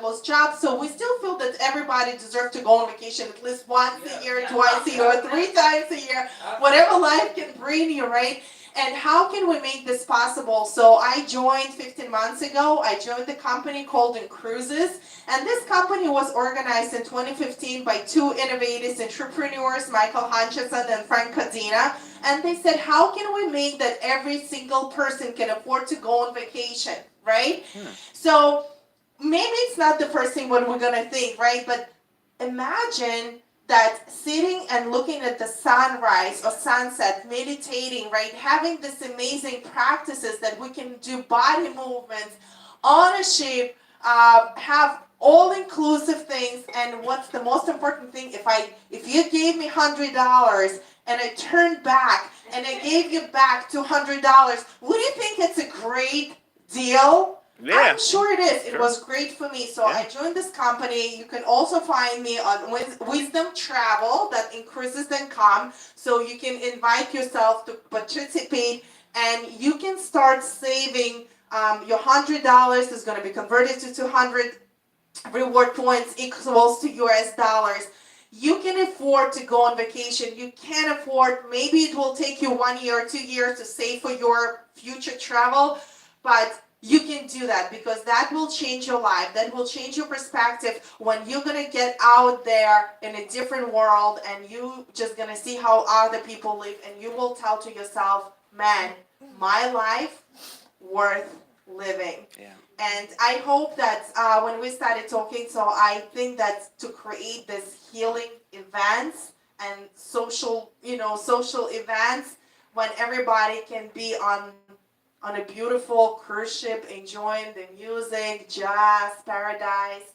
lost jobs, so we still feel that everybody deserves to go on vacation at least once a year, twice a year, or 3 times a year, whatever life can bring you, right? And how can we make this possible? So I joined 15 months ago. I joined the company called Cruises. And this company was organized in 2015 by 2 innovative entrepreneurs, Michael Hutchison and Frank Cadena. And they said, how can we make that every single person can afford to go on vacation, right? So maybe it's not the first thing what we're going to think, right? But imagine that sitting and looking at the sunrise or sunset, meditating, right? Having this amazing practices that we can do body movements, ownership, have all-inclusive things. And what's the most important thing? If you gave me $100 and I turned back and I gave you back $200, would you think it's a great deal? Yeah. I'm sure it is. It was great for me. So I joined this company. You can also find me on Wisdom Travel, that increases income. So you can invite yourself to participate, and you can start saving. Your $100 is going to be converted to 200 reward points equals to US dollars. You can afford to go on vacation. You can afford, maybe it will take you 1 year or 2 years to save for your future travel, but you can do that because that will change your life. That will change your perspective when you're gonna get out there in a different world and you just gonna see how other people live and you will tell to yourself, man, my life worth living. Yeah. And I hope that when we started talking, so I think that to create this healing events and social, social events when everybody can be on a beautiful cruise ship, enjoying the music, jazz, paradise.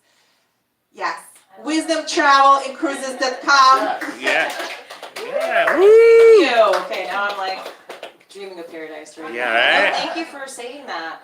Yes. Wisdom Travel and Cruises.com. Yeah. Yeah. Thank you. Okay, now I'm like dreaming of paradise right Yeah, now. right? No, thank you for saying that.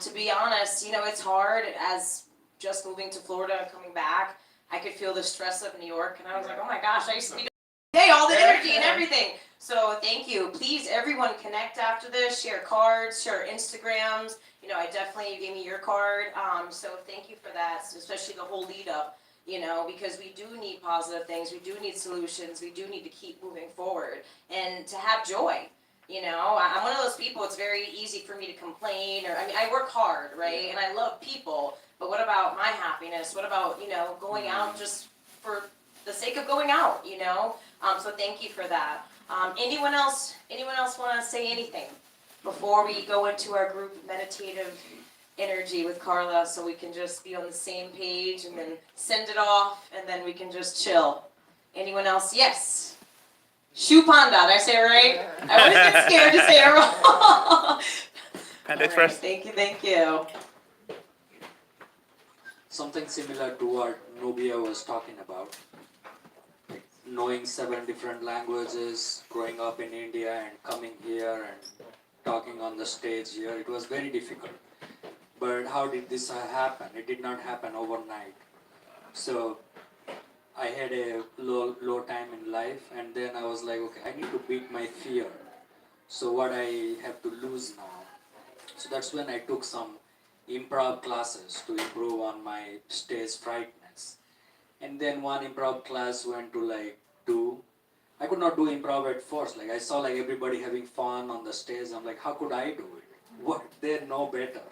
To be honest, it's hard as just moving to Florida and coming back. I could feel the stress of New York, and I was like, oh my gosh, I used to be hey, all the energy and everything. So thank you. Please, everyone, connect after this. Share cards, share Instagrams. I definitely, you gave me your card. So thank you for that, especially the whole lead up. Because we do need positive things. We do need solutions. We do need to keep moving forward and to have joy. I'm one of those people, it's very easy for me to complain I work hard, right? And I love people, but what about my happiness? What about, going out just for the sake of going out, So thank you for that. Anyone else want to say anything before we go into our group meditative energy with Carla so we can just be on the same page and then send it off and then we can just chill? Anyone else? Yes. Shoe Panda, did I say it right? I always get scared to say it wrong. Panda All right, Express. thank you. Something similar to what Nubia was talking about. Like knowing 7 different languages, growing up in India and coming here and talking on the stage here, it was very difficult. But how did this happen? It did not happen overnight. So I had a low time in life, and then I was like, okay, I need to beat my fear. So what I have to lose now? So that's when I took some improv classes to improve on my stage frightness. And then one improv class went to like 2. I could not do improv at first. Like I saw like everybody having fun on the stage. I'm like, how could I do it? What? They know better.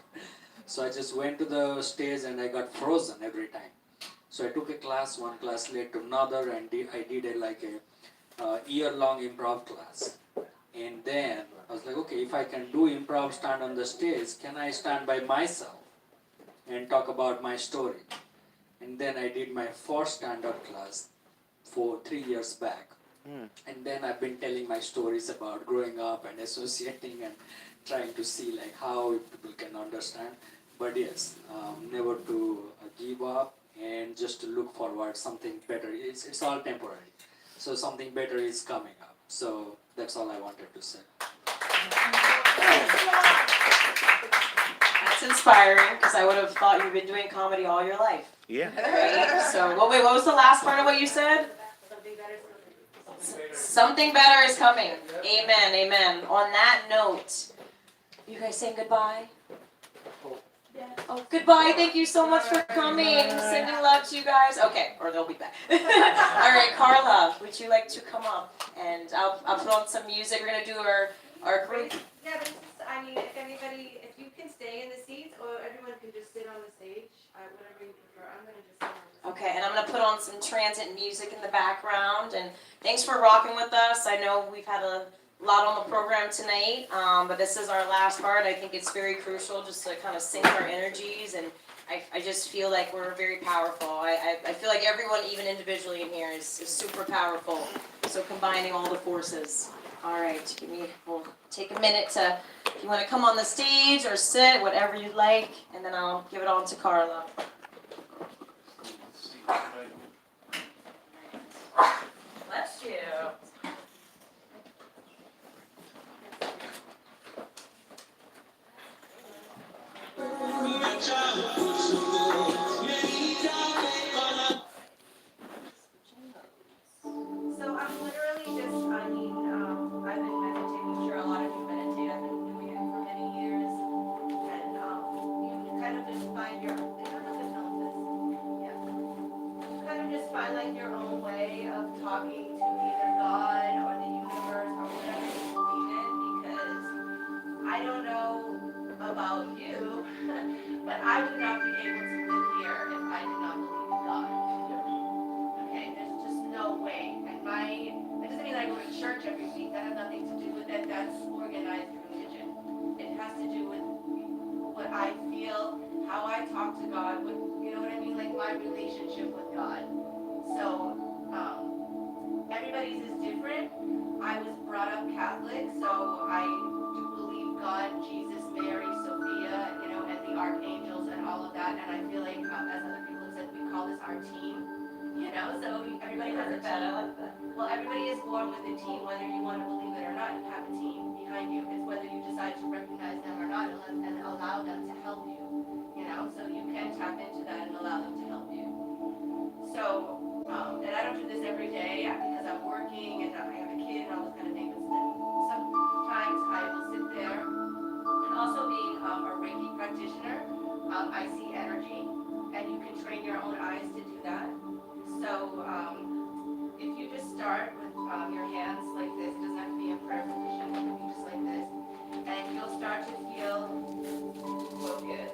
So I just went to the stage and I got frozen every time. So I took a class, one class led to another, and I did a year-long improv class. And then I was like, okay, if I can do improv, stand on the stage, can I stand by myself and talk about my story? And then I did my first stand-up class 3 years back. And then I've been telling my stories about growing up and associating and trying to see like how people can understand. But yes, never to give up and just to look forward something better. It's all temporary. So something better is coming up. So that's all I wanted to say. That's inspiring because I would have thought you've been doing comedy all your life. Yeah. Right? So, wait, what was the last part of what you said? Something better is coming. Amen, amen. On that note, you guys saying goodbye? Oh, goodbye. Thank you so much for coming. Sending love to you guys. Okay, or they'll be back. All right, Carla, would you like to come up? And I'll put on some music. We're going to do our group. Yeah, but if you can stay in the seats, or everyone can just sit on the stage, whatever you prefer. I'm going to just sit on the stage. Okay, and I'm going to put on some transit music in the background. And thanks for rocking with us. I know we've had a lot on the program tonight, but this is our last part. I think it's very crucial just to kind of sync our energies, and I just feel like we're very powerful. I feel like everyone, even individually in here, is super powerful. So combining all the forces. All right, we'll take a minute to, if you want to come on the stage or sit, whatever you'd like, and then I'll give it on to Carla. Bless you. So I'm literally just, I've been meditating, I'm sure a lot of you meditate, I've been doing it for many years. And you kind of just find your, I don't know if it knows this, yeah. You kind of just find like your own way I don't know about you, but I would not be able to live here if I did not believe in God. Okay, there's just no way. And that doesn't mean I go to church every week. That has nothing to do with it. That's organized religion. It has to do with what I feel, how I talk to God, you know what I mean? Like my relationship with God. So, everybody's is different. I was brought up Catholic, so I do believe God, Jesus, Mary, Sophia, and the archangels and all of that. And I feel like, as other people have said, we call this our team. So everybody has a team. Well, everybody is born with a team, whether you want to believe it or not. You have a team behind you. It's whether you decide to recognize them or not and allow them to help you. So you can tap into that and allow them to help you. So, and I don't do this every day because I'm working and I have a kid and all those kind of things. But sometimes I will sit there. And also being a Reiki practitioner, I see energy, and you can train your own eyes to do that. So, if you just start with your hands like this, it doesn't have to be in prayer position, it can be just like this, and you'll start to feel focus.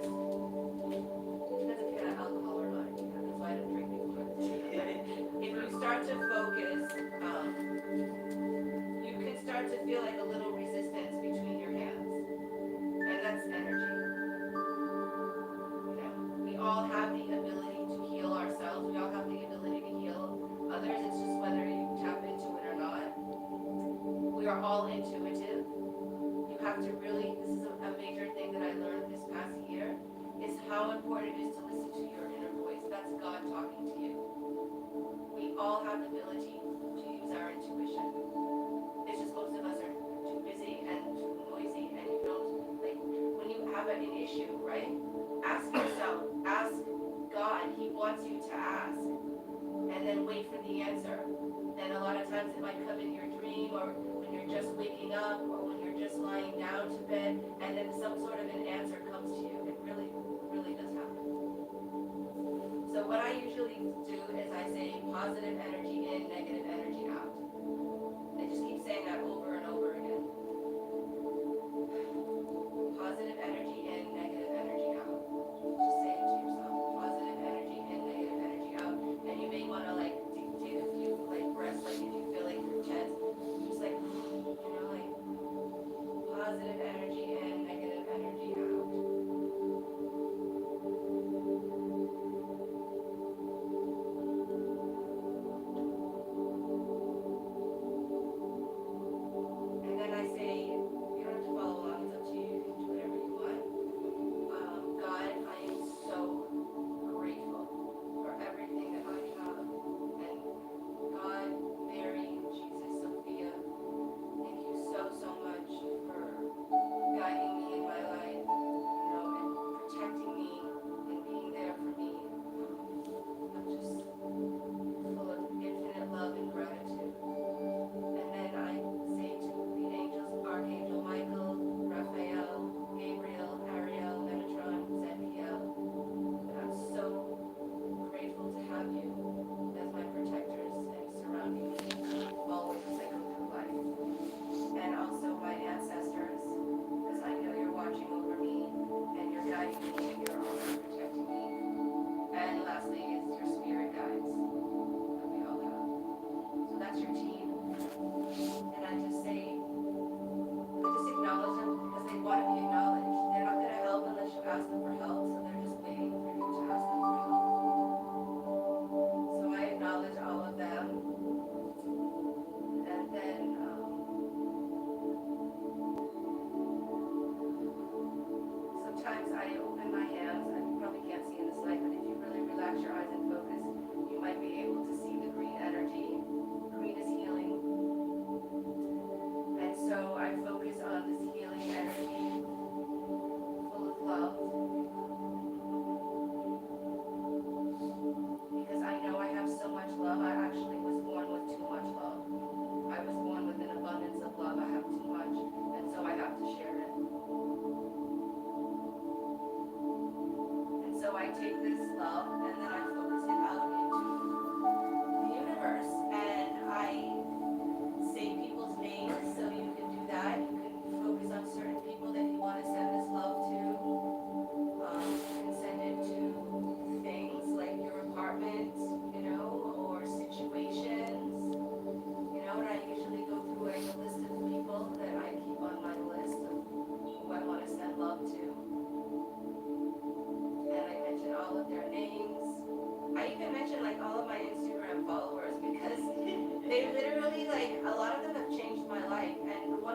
Depends if you got alcohol or not. That's why I don't drink before. If you start to focus, you can start to feel like a little resistance between your hands, and that's energy. We all have the ability to heal ourselves. We all have the ability to heal others. It's just whether you tap into it or not. We are all intuitive. You have to really, this is a major thing that I learned this past year, is how important it is to listen to your inner voice. That's God talking to you. We all have the ability to use our intuition. It's just most of us are too busy and too noisy, and you don't, like, when you have an issue, right? Ask yourself, ask God. He wants you to ask, and then wait for the answer. And a lot of times it might come in your dream, or when you're just waking up, or when you're just lying down to bed, and then some sort of an answer comes to you. It really, really does happen. So what I usually do is I say positive energy in, negative energy out. I just keep saying that over and over again. Positive energy in, negative energy out. Just say it to yourself. Positive energy in, negative energy out. And you may want to like take a few like breaths, like if you feel like your chest, just like like positive energy in, negative energy out. And then I say, you don't have to follow along, it's up to you, you can do whatever you want. God, I am so grateful for everything that I have. And God, Mary, Jesus, Sophia, thank you so much for guiding me in my life, and protecting me and being there for me. I'm just full of infinite love and gratitude. And then I say to the angels, Archangel Michael, Raphael, Gabriel, Ariel, Metatron, Zadkiel, that I'm so grateful to have you as my protectors and surrounding me always as I go through life. And also my ancestors, because I know you're watching over me and you're guiding me and you're always protecting me. And lastly is your spirit guides that we all have. So that's your team. And I just say, I just acknowledge them because they want to be acknowledged. They're not going to help unless you ask them for help, so they're just waiting for you to ask them for help. So I acknowledge all of them. And then sometimes I open my hands, and you probably can't see in this light, but if you really relax your eyes and focus, you might be able to see the green energy. Green is healing. And so I focus on this healing energy full of love. Because I know I have so much love. I actually was born with too much love. I was born with an abundance of love. I have too much. And so I have to share it. And so I take this love and then I focus it out into the universe. And I say people's names, so you can do that. You can focus on certain people that you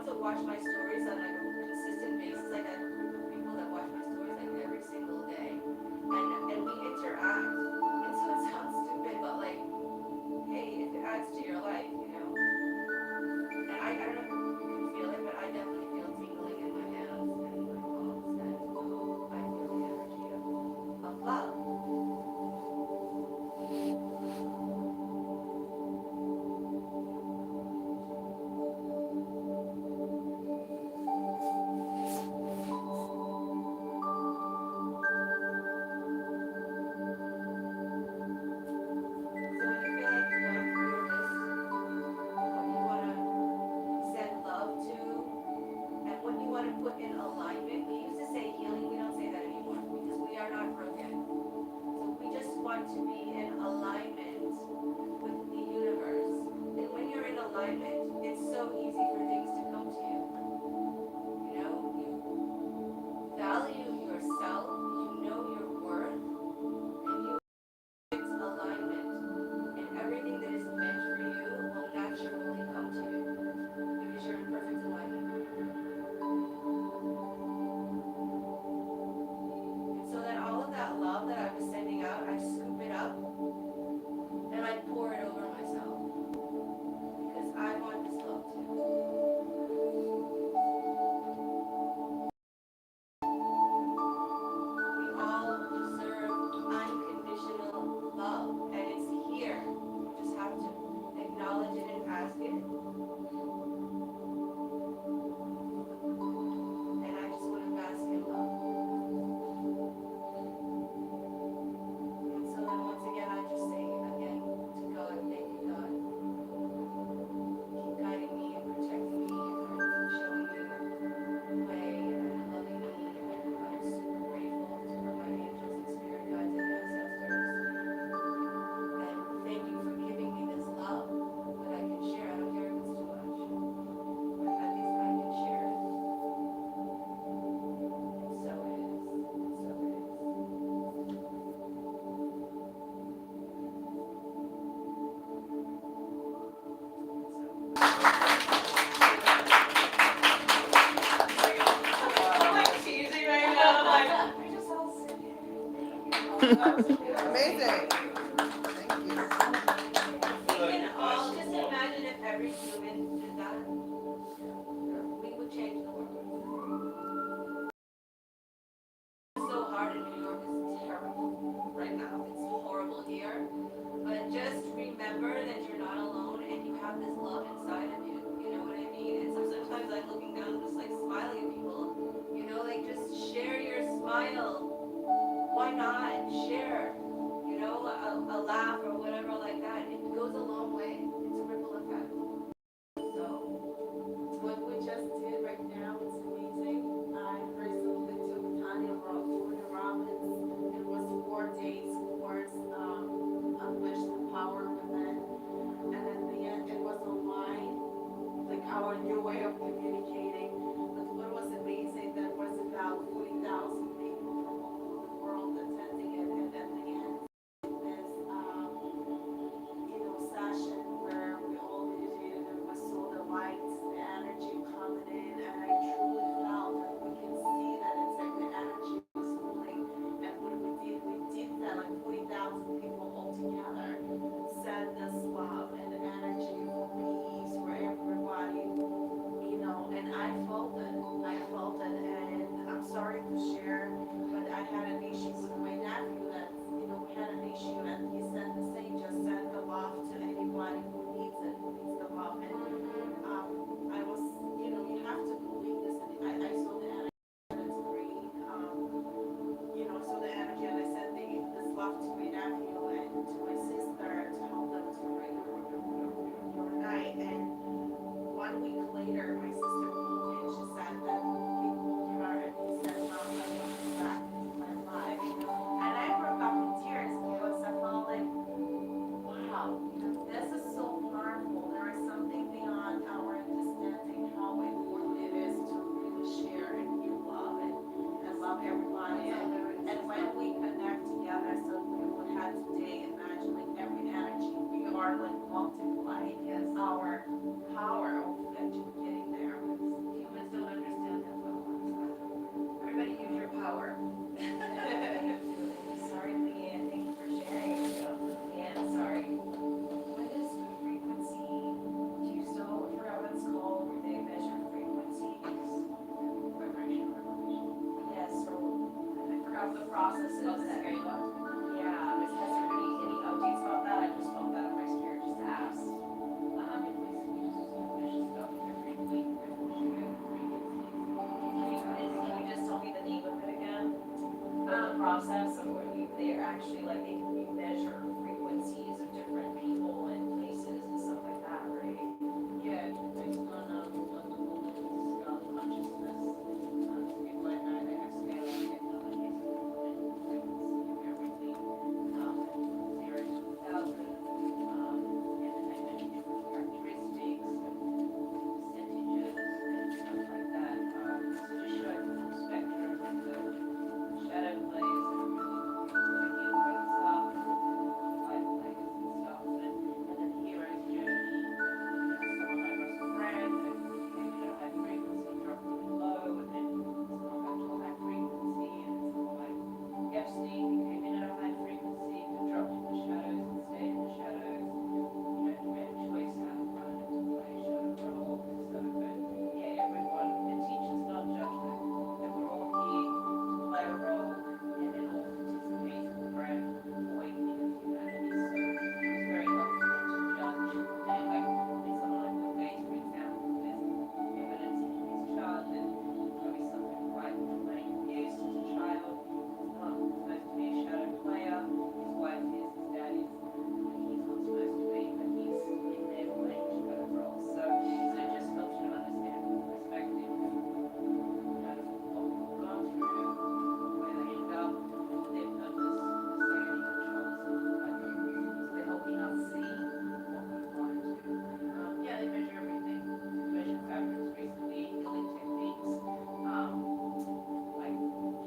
also watch my stories on like a consistent basis. Like I have a group of people that watch my stories like every single day, and we interact. And so it sounds stupid, but like, hey, if it adds to your life, you know. And I don't know if you can feel it, but I definitely feel tingling in my hands and my palms, and I feel the energy of love. Put in alignment. We used to say healing, we don't say that anymore because we are not broken. So we just want to be in alignment with the universe. And when you're in alignment, it's so easy for things to come to you. You know, you value yourself, you know your worth, and you it's alignment. And everything that is meant for you will naturally come to you because you're in perfect alignment. So that all of that love that I was sending out, I scoop it up and I pour it over myself because I want this love too. We all deserve unconditional love, and it's here. You just have to acknowledge it and ask it. And I just want to bask in love. And so then once again, I just say again to God, thank you, God. Keep guiding me and protecting me and showing me the way and loving me. And I'm super grateful for my angels and spirit guides and ancestors. And thank you for giving me this love that I can share. I don't care if it's too much, but at least I can share it. And so it is. And so it is. I'm like teasing right now, like, I just all sit here. Amazing. We can all just imagine if every human did that, we would change the world. It's so hard in New York, it's terrible right now. It's horrible here. But just remember that you're not alone and you have this love inside of you. You know what I mean? And so sometimes I'm looking down just like smiling at people. You know, like just share your smile. Why not? Share. You know, a laugh or whatever like that. It goes a long way. It's a ripple effect. So What we just did right now is amazing. I recently took Tanya Robbins. It was 4 days course, Unleash the Power Within. And at the end, it was online, like our new way of communicating. But what was amazing, there was about 40,000 people from all over the world attending it. And at the end, is process is. Okay. Yeah, has there been any updates about that? I just felt that in my spirit just to ask. Can you just tell me the name of it again? The process of where they're actually like, they can measure frequencies of different people and places and stuff like that, right? Yeah, based on the woman's consciousness, people I know they have scale technologies and frequency of everything, and 0 to 1,000, and then they measure different characteristics and percentages and stuff like that. So just show the full spectrum of the shadow plays and everything, where the heel wakes up and light plays and stuff, and then the hero's journey. Someone like Russell Brand that came in at a high frequency, dropped really low, and then someone back to a high frequency, and someone like Epstein who came in at a high frequency, but dropped in the shadows and stayed in the shadows. You made a choice how to run and to play a shadow role. So, but yeah, everyone, the teacher's not judgment, that we're all here to play a role and then all participate in the grand awakening of humanity. So it's very helpful not to judge. And like with someone like Bill Gates, for example, there's evidence in his chart that probably something quite abused as a child. He's not supposed to be a shadow player. His wife is, his dad is, and he's not supposed to be, but he's in there playing a shadow role. So it just helps you to understand the perspective of what we've gone through, where they end up, what their purpose, the second controls, so they're helping us see what we want to. Yeah, they measure everything. Measure fabrics recently, healing techniques, like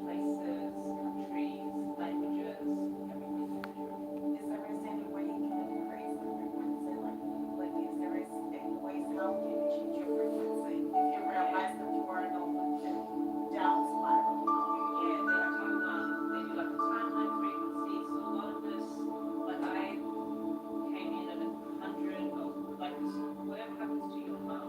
places, countries, languages, everything they measure. Is there any way you can increase the frequency? Like is there any ways how can you change your frequency if you realize that you are in a down spiral? Yeah, they do like a timeline frequency. So a lot of this, like I came in at 100 of like this, whatever happens to your mom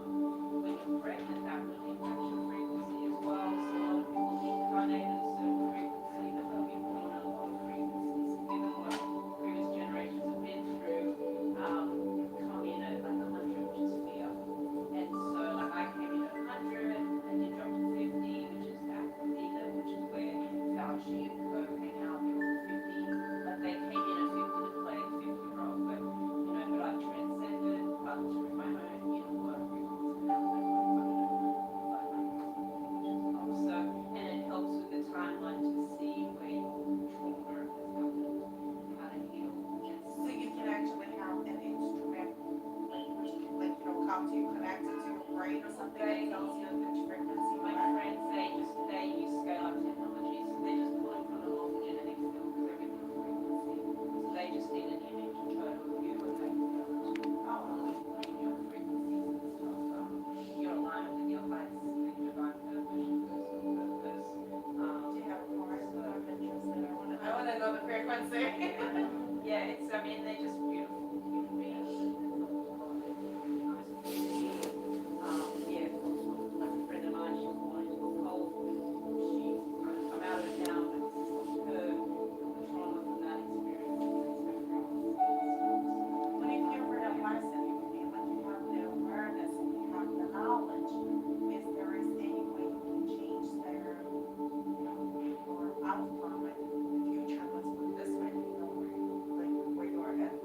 when you're pregnant, that really impacts your frequency as well. So a lot of people incarnate at a certain frequency, that they'll be born at a lot of frequencies, given what previous generations have been through, come in at like 100, which is fear. And so like I came in at 100 and then dropped to 50, which is active Eden, which is where Fauci and Co hang out, they're all 50. Like they came in at 50 to play 50 role, but you know, but I've transcended, partly through my own inner work, and now I'm at 500, so, and it helps with the timeline to see where your trauma has happened and how to heal. Yes. So you can actually have an instrument, come to you, connected to your brain or something that tells you which frequency My you're at? friends they use scale-up technology, so they just pull it from the whole genetic field because everything's frequency. So they just need an image and photo of you and they can be able to put in your frequencies and stuff. Your alignment with your highest and divine purpose, your personal purpose. Do you have more interest in it? I want to know the frequency. Yeah, it's, I mean, they're just beautiful human beings and help a lot of nice community. Yeah, like a friend of mine, she was born into a cult. She kind of come out of it now, but this is her, the trauma from that experience affects her frequency. But if you realize that you feel like you have the awareness and you have the knowledge, if there is any way you can change their, your outcome in the future, let's put it this way, where you are at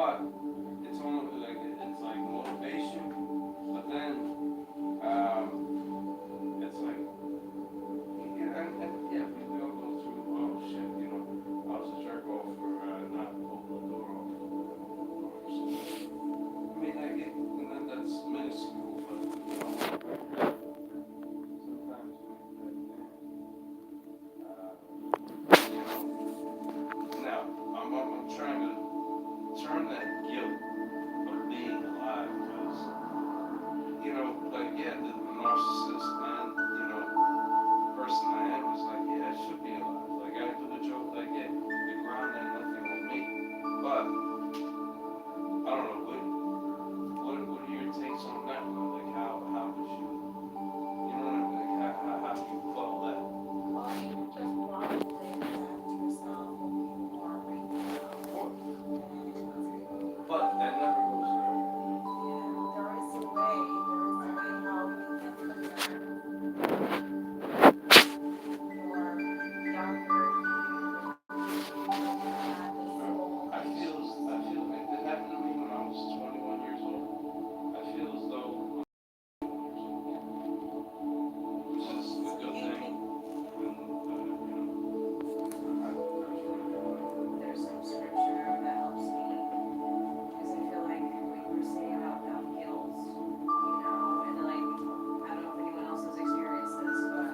but it's only like it's like motivation. But then it's like and yeah, we all go through. Oh shit, you know, I was a jerk off for not opening the door off. Or something. I mean, I get, and then that's minuscule, but you know, sometimes you know, now I'm trying to turn that guilt of being alive, because you know, like yeah, the narcissist and you know, the person I am was like, yeah, I should be alive. Like I do the joke, like yeah, the ground and nothing on me, but I don't know what are your takes on that one? Like how would you, you know what I mean? Like how do you quell that? Well, I mean, there's a lot of things that have to yourself when you are right now. Of course. And But that never goes there. there is a way how you can prevent your younger I feel like that happened to me when I was 21 years old. I feel as though which is a good thing. And, you know, there's some scripture that helps me because I feel like what you were saying about guilt, you know, and like I don't know if anyone else has experienced this, but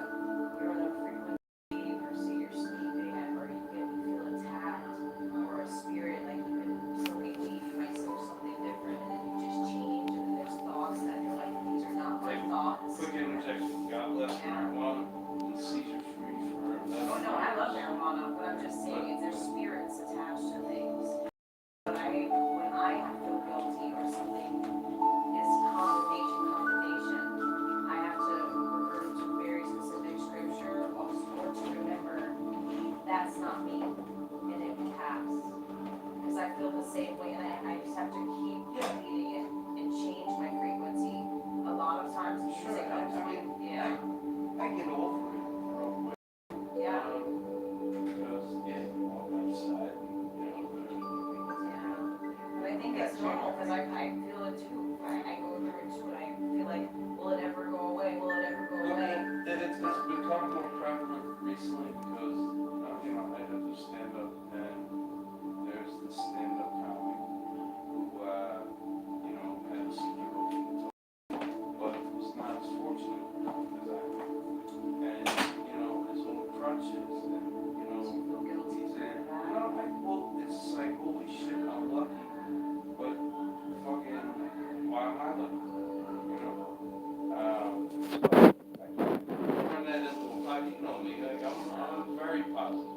you're in a frequency or say you're sleeping and or you feel attacked or a spirit like you can somebody leave, you might say something different and then you just change and then there's thoughts that you're like these are not my thoughts. quick interjection. God bless marijuana and seizure free for Oh no, I love marijuana, but I'm just saying if there's spirits attached to things. When I feel guilty or something is condemnation. I have to revert to very specific scripture or to remember that's not me and it will pass. Because I feel the same way and I just have to keep repeating it and change my frequency. A lot of times music helps me. Yeah. I get over it real quick. Yeah. Because yeah, all that side, you know. But I think it's normal because I feel it too. I go through it too and I feel like, will it ever go away? Will it ever go away? It's become more prevalent recently because you know, I have to stand up and there's this stand-up comic who you know, had a security but was not as fortunate as I am. And, you know, his own crutches and, you know, he's in. You know, like, well, it's like, holy shit, I'm lucky. But fucking, why am I lucky? You know? I can't turn that into a fight. You know me, like, I'm very positive.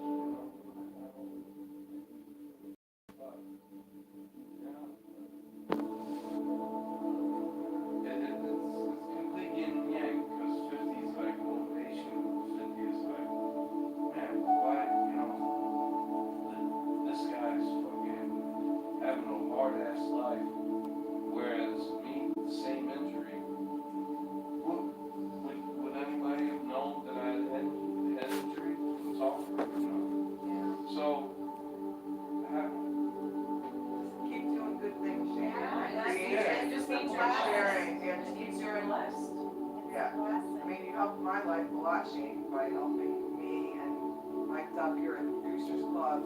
It's complete yin and yang because 50 is like motivation, 50 is like, man, why, you know, this guy's fucking having a hard ass life, whereas me, the same injury, would anybody have known that I had injury? It's all, you know. So, Keep doing good things, Shane. It just means you're sharing. blessed. It means you're blessed. Yeah, I mean, you helped my life a lot, Shane, by helping me and Mike up here at the Producers Club.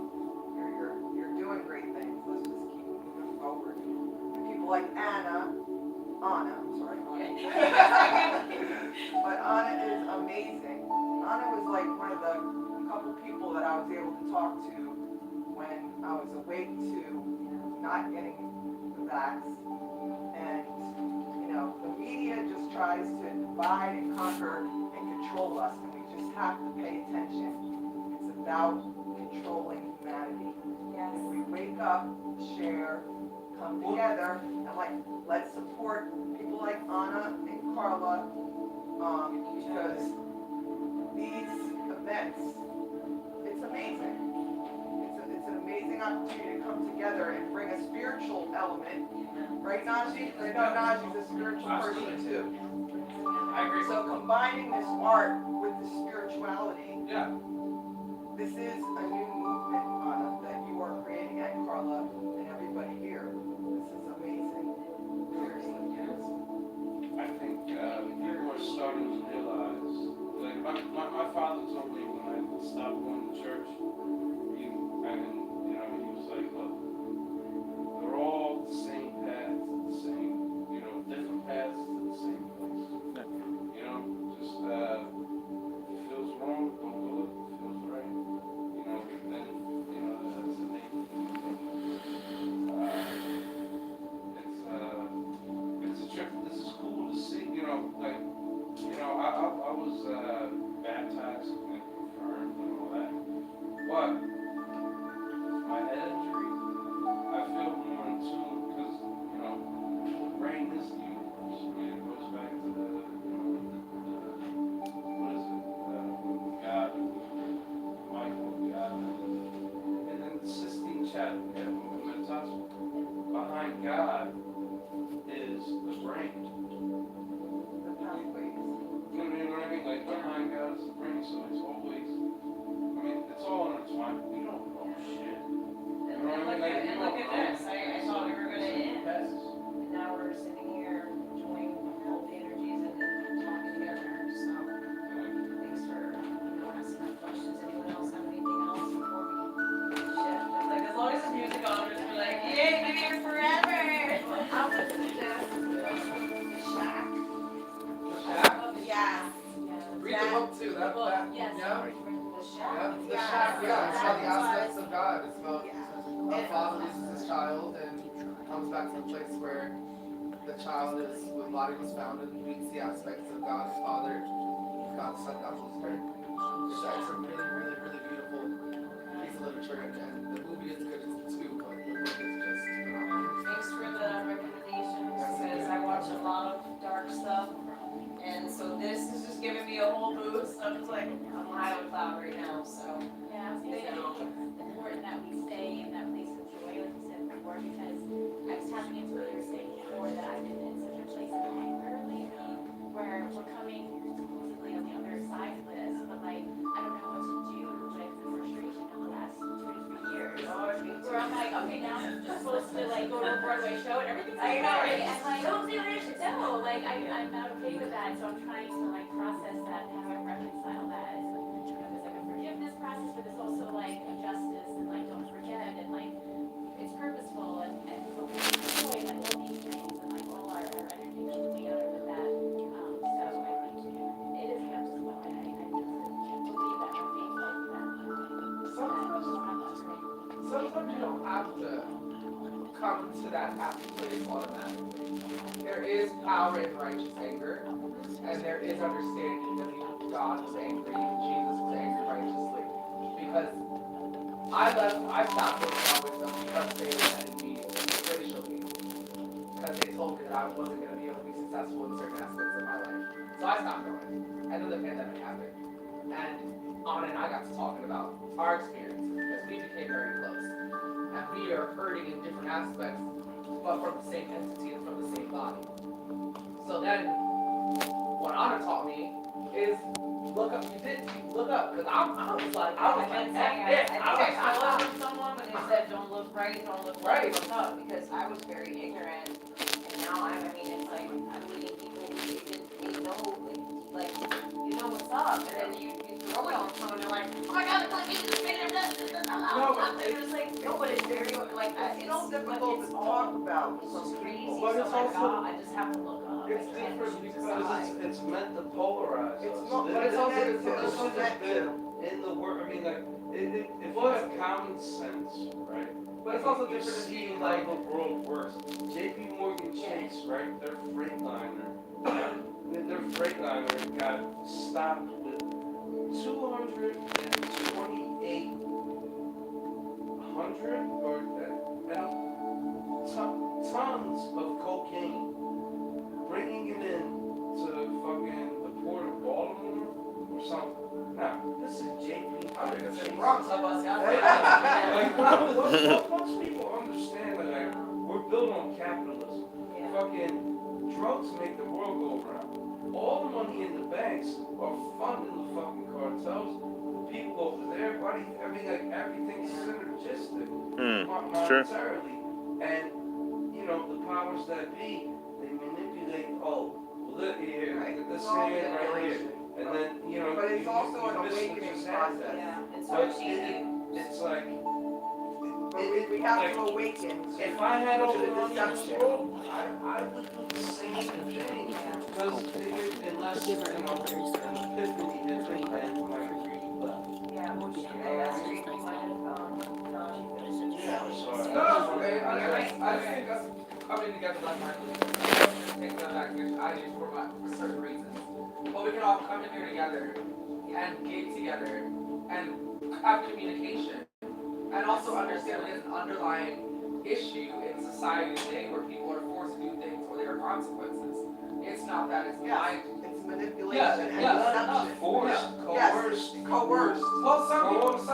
You're doing great things. Let's just keep moving forward. And people like Anna, I'm sorry, but Anna is amazing. Anna was like one of the couple people that I was able to talk to when I was awake to not getting the vax. And you know, the media just tries to divide and conquer and control us, and we just have to pay attention. It's about controlling humanity. Yes. If we wake up, share, come together, and like, let's support people like Anna and Carla, because these events, it's amazing. It's an amazing opportunity to come together and bring a spiritual element. Right, Najee? I know Najee's a spiritual person too. I agree. So combining this art with the spirituality, Yeah. this is a new movement, Anna, that you are creating, and Carla, and everybody here. God is the brain. The pathways. You know what I mean? Like behind God is the brain, so it's always. I mean, it's all intertwined. We don't know shit. And look at this, I thought we were gonna end, and now we're sitting here enjoying all the energies and talking together, so. Thanks for, asking the questions. Anyone else have anything else before we shift? It's like, as long as there's music on, we're just be like, yay, maybe here forever. I would suggest the shack. Yes. Read the book too. That Yes. yeah. The shack. Yeah, the shack. Yeah, it's about the aspects of God. It's about a father loses his child and comes back to the place where the child is, the body was found, and meets the aspects of God the Father, God the Son, God the Holy Spirit. It's a really, really, really beautiful piece of literature, and the movie is good too, but the book is just phenomenal. Thanks for the recommendations, because I watch a lot of dark stuff, and so this is just giving me a whole boost. I'm just like, I'm high on cloud right now, so. Yeah, I was gonna say, I think it's important that we stay in that place of joy, like you said before, because I was tapping into what you were saying before, that I've been in such a place of anger lately, where we're coming supposedly on the other side of this, but like, I don't know what to do with the frustration of the last 2 to 3 years. Where I'm like, okay, now I'm just supposed to like go to a Broadway show and everything's okay, right? And like, don't do this, no, like, I'm not okay with that, so I'm trying to like process that, how I reconcile that. There's like a forgiveness process, but there's also like a justice and like don't forget and like it's purposeful and joy and all these things and like all our energy should be out with that. So I think it is kept as well. I just believe that my faith like that. Sometimes you don't have to come to that happy place automatically. There is power in righteous anger, and there is understanding that God was angry, Jesus was angry righteously. Because I stopped going out with them because they offended me racially. Because they told me that I wasn't going to be able to be successful in certain aspects of my life. So I stopped going. And then the pandemic happened. And Anna and I got to talking about our experiences because we became very close. And we are hurting in different aspects, but from the same entity and from the same body. So then, what Anna taught me is look up. You did look up because I was like, I've been saying, I think I fell out with someone when they said, don't look right, don't look right, look up, because I was very ignorant. And now I mean, it's like, I'm meeting people who they know, like, you know what's up, and then you throw it on someone, they're like, oh my God, it's like, you just made it, it's like, no, but it's very, like, it's so difficult to talk about. It's crazy, so But it's like, also- I just have to look up. It's different because it's meant to polarize us. but it's also This has been in the word. I mean, like, if you have common sense, right? But it's also you different to see be how like, the world works. J.P. Morgan Chase, right? Their Freightliner got stopped with 228 tons of cocaine, bringing it in to fucking the port of Baltimore or something. Now, this is JP. Bronx of us, Like, most people understand that, like, we're built on capitalism. Fucking drugs make the world go around. All the money in the banks are funding the fucking cartels. The people over there, buddy, I mean, like, everything's synergistic. Monetarily. And, you know, the powers that be, they manipulate, look here, this hand right here. And then, you know, but it's also an miss what awakening just process. happened. Yeah, it's But switching you. it's like, We have to awaken. if I had all to the the money in the deception. world, I would do the same thing. Because unless, you know, an epiphany hits me and my greed left. Yeah, well, she, that's great, you might have, Yeah, I'm sorry. No, okay, I think us coming together like my just take that back, which I use for certain reasons. But we can all come in here together and get together and have communication. And also understand that there's an underlying issue in society today where people are forced to do things or there are consequences. It's not that, it's blind. It's manipulation and deception. Forced, Yes. coerced. Coerced. Well, some people, Coerced,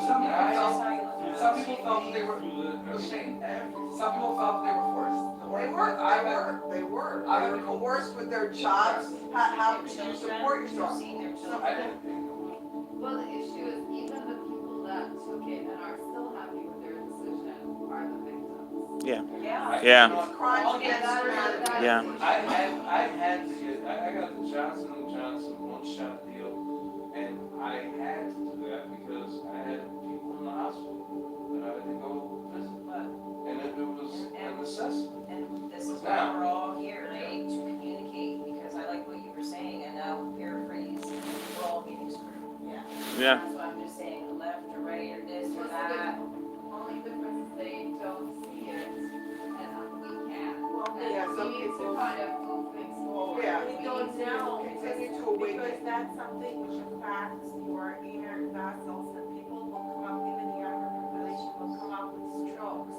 some guys. people, Some people felt that they were ashamed. Some people felt they were forced. They were. They were coerced with their jobs. How could you support yourself? I didn't. Well, the issue is even the people that took it and are still happy with their decision are the victims. Yeah. Yeah. Yeah. Crimes against humanity. Yeah. I had to get, I got the Johnson & Johnson one-shot deal, and I had to do that because I had people in the hospital that I had to go visit. And it was a necessity. And this is why we're all here today, to communicate, because I like what you were saying, and now paraphrase, we're all getting screwed. Yeah. That's why I'm just saying, left or right or this or that. Only difference is they don't see it and we can. Yeah, And some we need to people- kind of move things forward. Yeah. We don't need to know. Continue to awaken. Because that's something which impacts your inner vessels, and people will come up, even the younger population will come up with strokes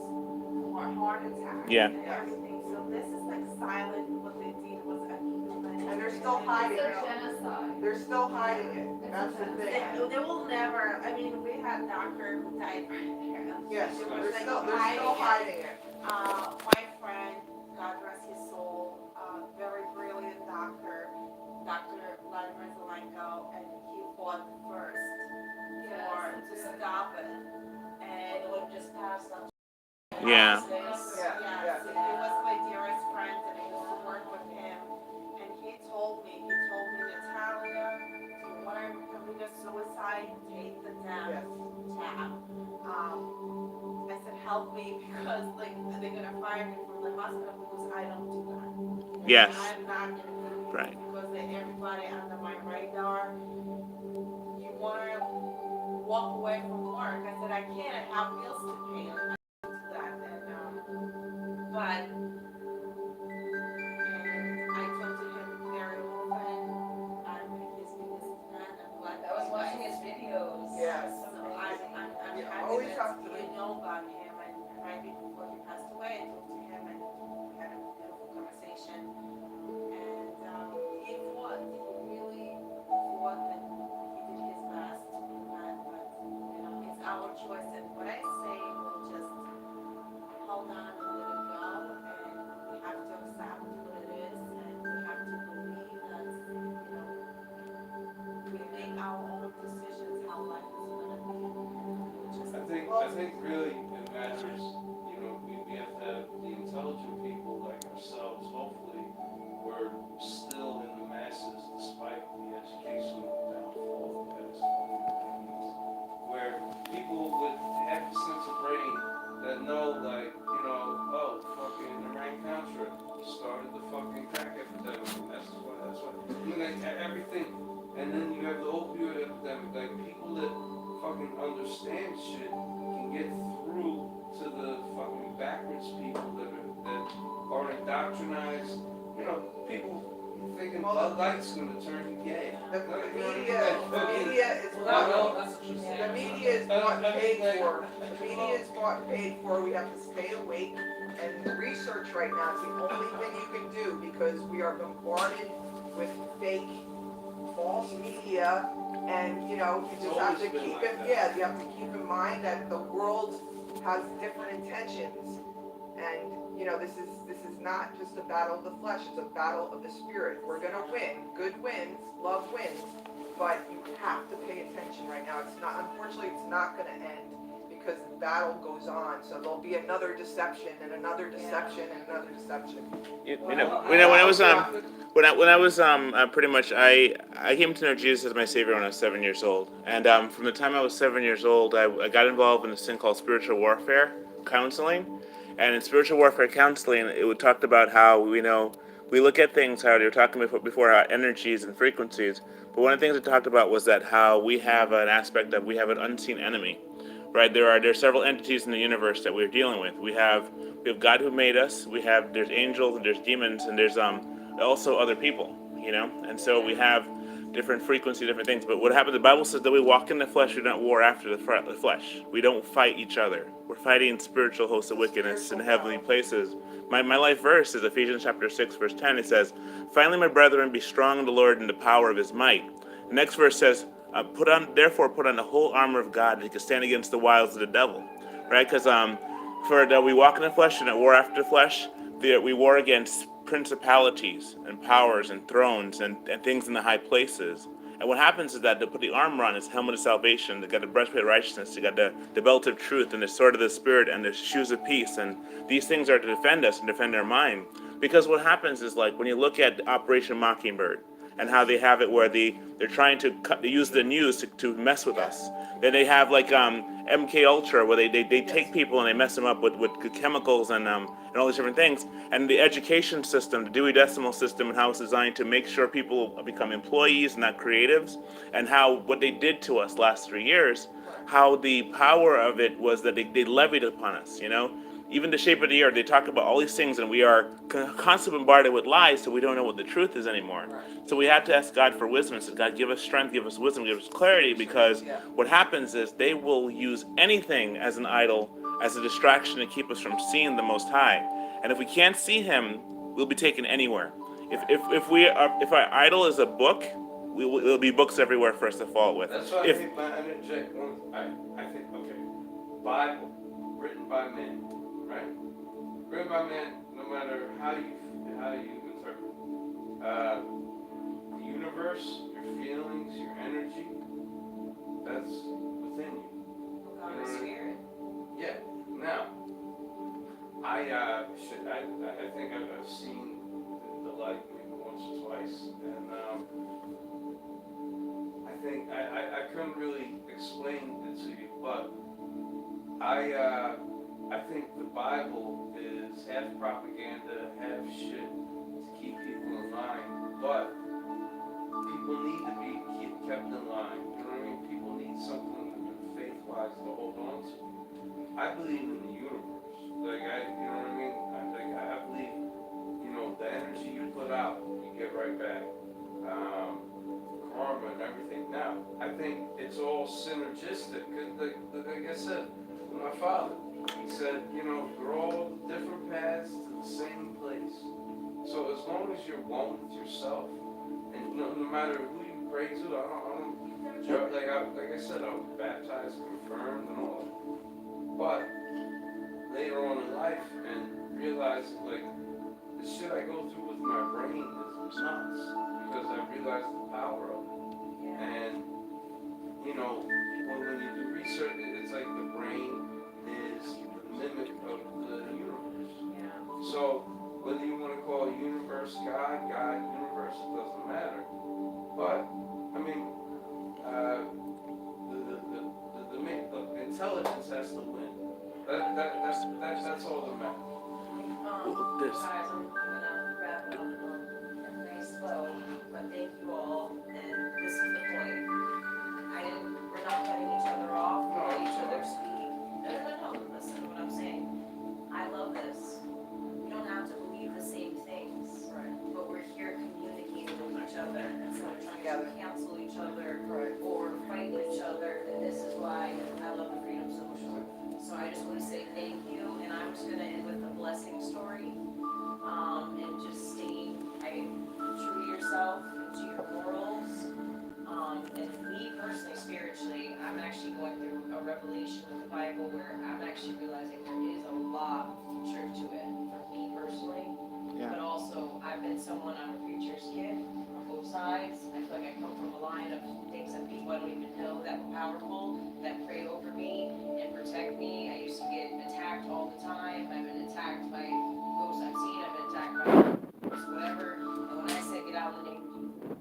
or heart attacks Yeah. and everything. So this is like silent, what they did was inhuman. And they're still hiding It's it. a genocide. They're still hiding it. That's the thing. They will never, I mean, we had a doctor who died right there. Yes, They were they're like still hiding it. My friend, God rest his soul, very brilliant doctor, Dr. Vladimir Zelenko, and he fought first to stop it. And it would just pass on. Yeah. Yes, he was my dearest friend, and I used to work with him. And he told me, Natalia, if you want to commit a suicide, take the damn tab. I said, help me, because like they're gonna fire me from the hospital because I don't do that. Yes. I'm not gonna do it Right. because everybody under my radar. You wanna walk away from work? I said, I can't. I have bills to pay. And I don't do that. But I talked to him very often. I'm his biggest fan. I'm glad I was watching his videos. Yes. So I'm You happy always that have to- you know about him, and right before he passed away, I talked to him and we had a beautiful conversation. And he fought, he really fought, and he did his best in that, but it's our choice. And what I say will just hold on and let it go, and we have to accept what it is, and we have to believe that, we make our own decisions how life is gonna be. I think really it matters, we have to have the intelligent people like ourselves, hopefully, we're still in the masses despite the educational downfall that is where people with half a sense of brain that know fucking Iran-Contra started the fucking crack epidemic, and that's why, everything, and then you have the opioid epidemic, like people that fucking understand shit can get through to the fucking backwards people that are indoctrinized. People thinking Bud Light's gonna turn you gay. The media is what paid for. The media is what paid for. We have to stay awake and research right now. It's the only thing you can do because we are bombarded with fake, false media. And you just have to keep it. Yeah, you have to keep in mind that the world has different intentions, and this is not just a battle of the flesh; it's a battle of the spirit. We're gonna win. Good wins, love wins, but you have to pay attention right now. Unfortunately, it's not gonna end because the battle goes on. So there'll be another deception and another deception and another deception. When I was pretty much I came to know Jesus as my Savior when I was 7 years old, and from the time I was 7 years old, I got involved in this thing called spiritual warfare counseling, and in spiritual warfare counseling, it talked about how we look at things, how they were talking before how energies and frequencies, but one of the things it talked about was that how we have an aspect of we have an unseen enemy. Right, there are several entities in the universe that we're dealing with. We have God who made us. There's angels and there's demons and there's also other people, and so we have different frequency, different things. But what happens? The Bible says that we walk in the flesh, we don't war after the flesh. We don't fight each other. We're fighting spiritual hosts of wickedness in heavenly places. My life verse is Ephesians chapter 6, verse 10. It says, "Finally, my brethren, be strong in the Lord and the power of His might." The next verse says, Therefore put on the whole armor of God that you can stand against the wiles of the devil. right? Because for that we walk in the flesh and at war after the flesh, we war against principalities and powers and thrones and things in the high places. And what happens is that they put the armor on, his helmet of salvation, they got the breastplate of righteousness, they got the belt of truth and the sword of the spirit and the shoes of peace. And these things are to defend us and defend our mind. Because what happens is, like, when you look at Operation Mockingbird and how they have it where they're trying to they use the news to mess with us. Then they have like MK Ultra where they take people and they mess them up with chemicals and all these different things. And the education system, the Dewey Decimal System, and how it's designed to make sure people become employees, not creatives, and how what they did to us last 3 years, how the power of it was that they levied upon us, you know? Even the shape of the earth, they talk about all these things, and we are constantly bombarded with lies, so we don't know what the truth is anymore. So we have to ask God for wisdom and say, God, give us strength, give us wisdom, give us clarity, because what happens is they will use anything as an idol, as a distraction to keep us from seeing the Most High. And if we can't see Him, we'll be taken anywhere. If our idol is a book, there'll be books everywhere for us to fall with. That's why I think I interject one. I think, okay, Bible, written by men, right? Written by men, no matter how you interpret the universe, your feelings, your energy, that's within you. God, spirit. Yeah. Now, I think I've seen the light maybe once or twice, and I think I couldn't really explain it to you, but I think the Bible is half propaganda, half shit to keep people in line, but people need to be kept in line. You know what I mean? People need something faith-wise to hold on to. I believe in the universe. Like you know what I mean? I believe, you know, the energy you put out, you get right back. Karma and everything. Now, I think it's all synergistic. Like I said, with my father, he said, you know, we're all different paths to the same place. So as long as you're one with yourself, and no matter who you pray to, like I said, I was baptized, confirmed, and all. But later on in life, and realized like the shit I go through with my brain is nuts because I realized the power of it. And you know, when you do research, it's like the brain is the mimic of the universe. So whether you want to call universe God, universe, it doesn't matter. But I mean, the intelligence has to win. That's all that matters. Guys, I'm gonna wrap it up in a nice bow, but thank you all, and this is the point. We're not cutting each other off, we let each other speak. No, listen to what I'm saying. I love this. We don't have to believe the same things, but we're here communicating with each other, instead of trying to cancel each other, or fight each other, and this is why I love the Freedom Social. So I just want to say thank you, and I'm just gonna end with a blessing story, and just staying true to yourself, and to your morals. And me personally, spiritually, I'm actually going through a revelation with the Bible where I'm actually realizing there is a lot of truth to it for me personally. But also, I've been someone, I'm a preacher's kid on both sides. I feel like I come from a line of things that people I don't even know that were powerful, that prayed over me and protect me. I used to get attacked all the time. I've been attacked by ghosts I've seen. I've been attacked by whatever. And when I say get out in the name of Jesus,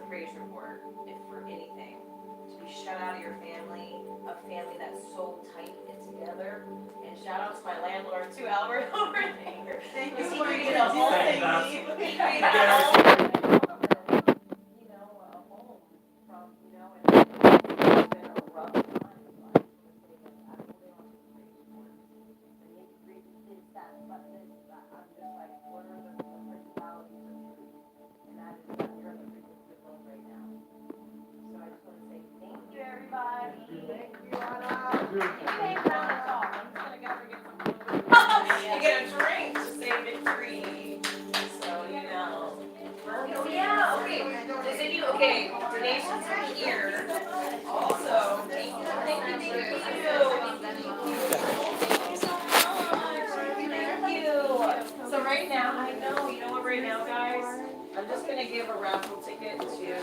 praise report, if for anything. To be shut out of your family, a family that's so tight and together. And shout out to my landlord too, Albert, over there. Thank He you for created a home. introducing He me. created a home. You know, a home from, you know, and it's been a rough time. But I really want to praise report. The nitty-gritty this, that, but this, that. I'm just like, what are the principalities of truth? And that is that you're in the frequency of love right now. So I just want to say thank you, everybody. Thank you, Anna. You can hang around and talk. I'm just gonna go over and get some food. You get a drink to say victory. So you know. Oh yeah. Okay. Does any? Okay. Donations are here. Also, thank you. Thank you. Thank you. Thank you so much. Thank you. So right now, I know. You know what? Right now, guys, I'm just gonna give a raffle ticket to.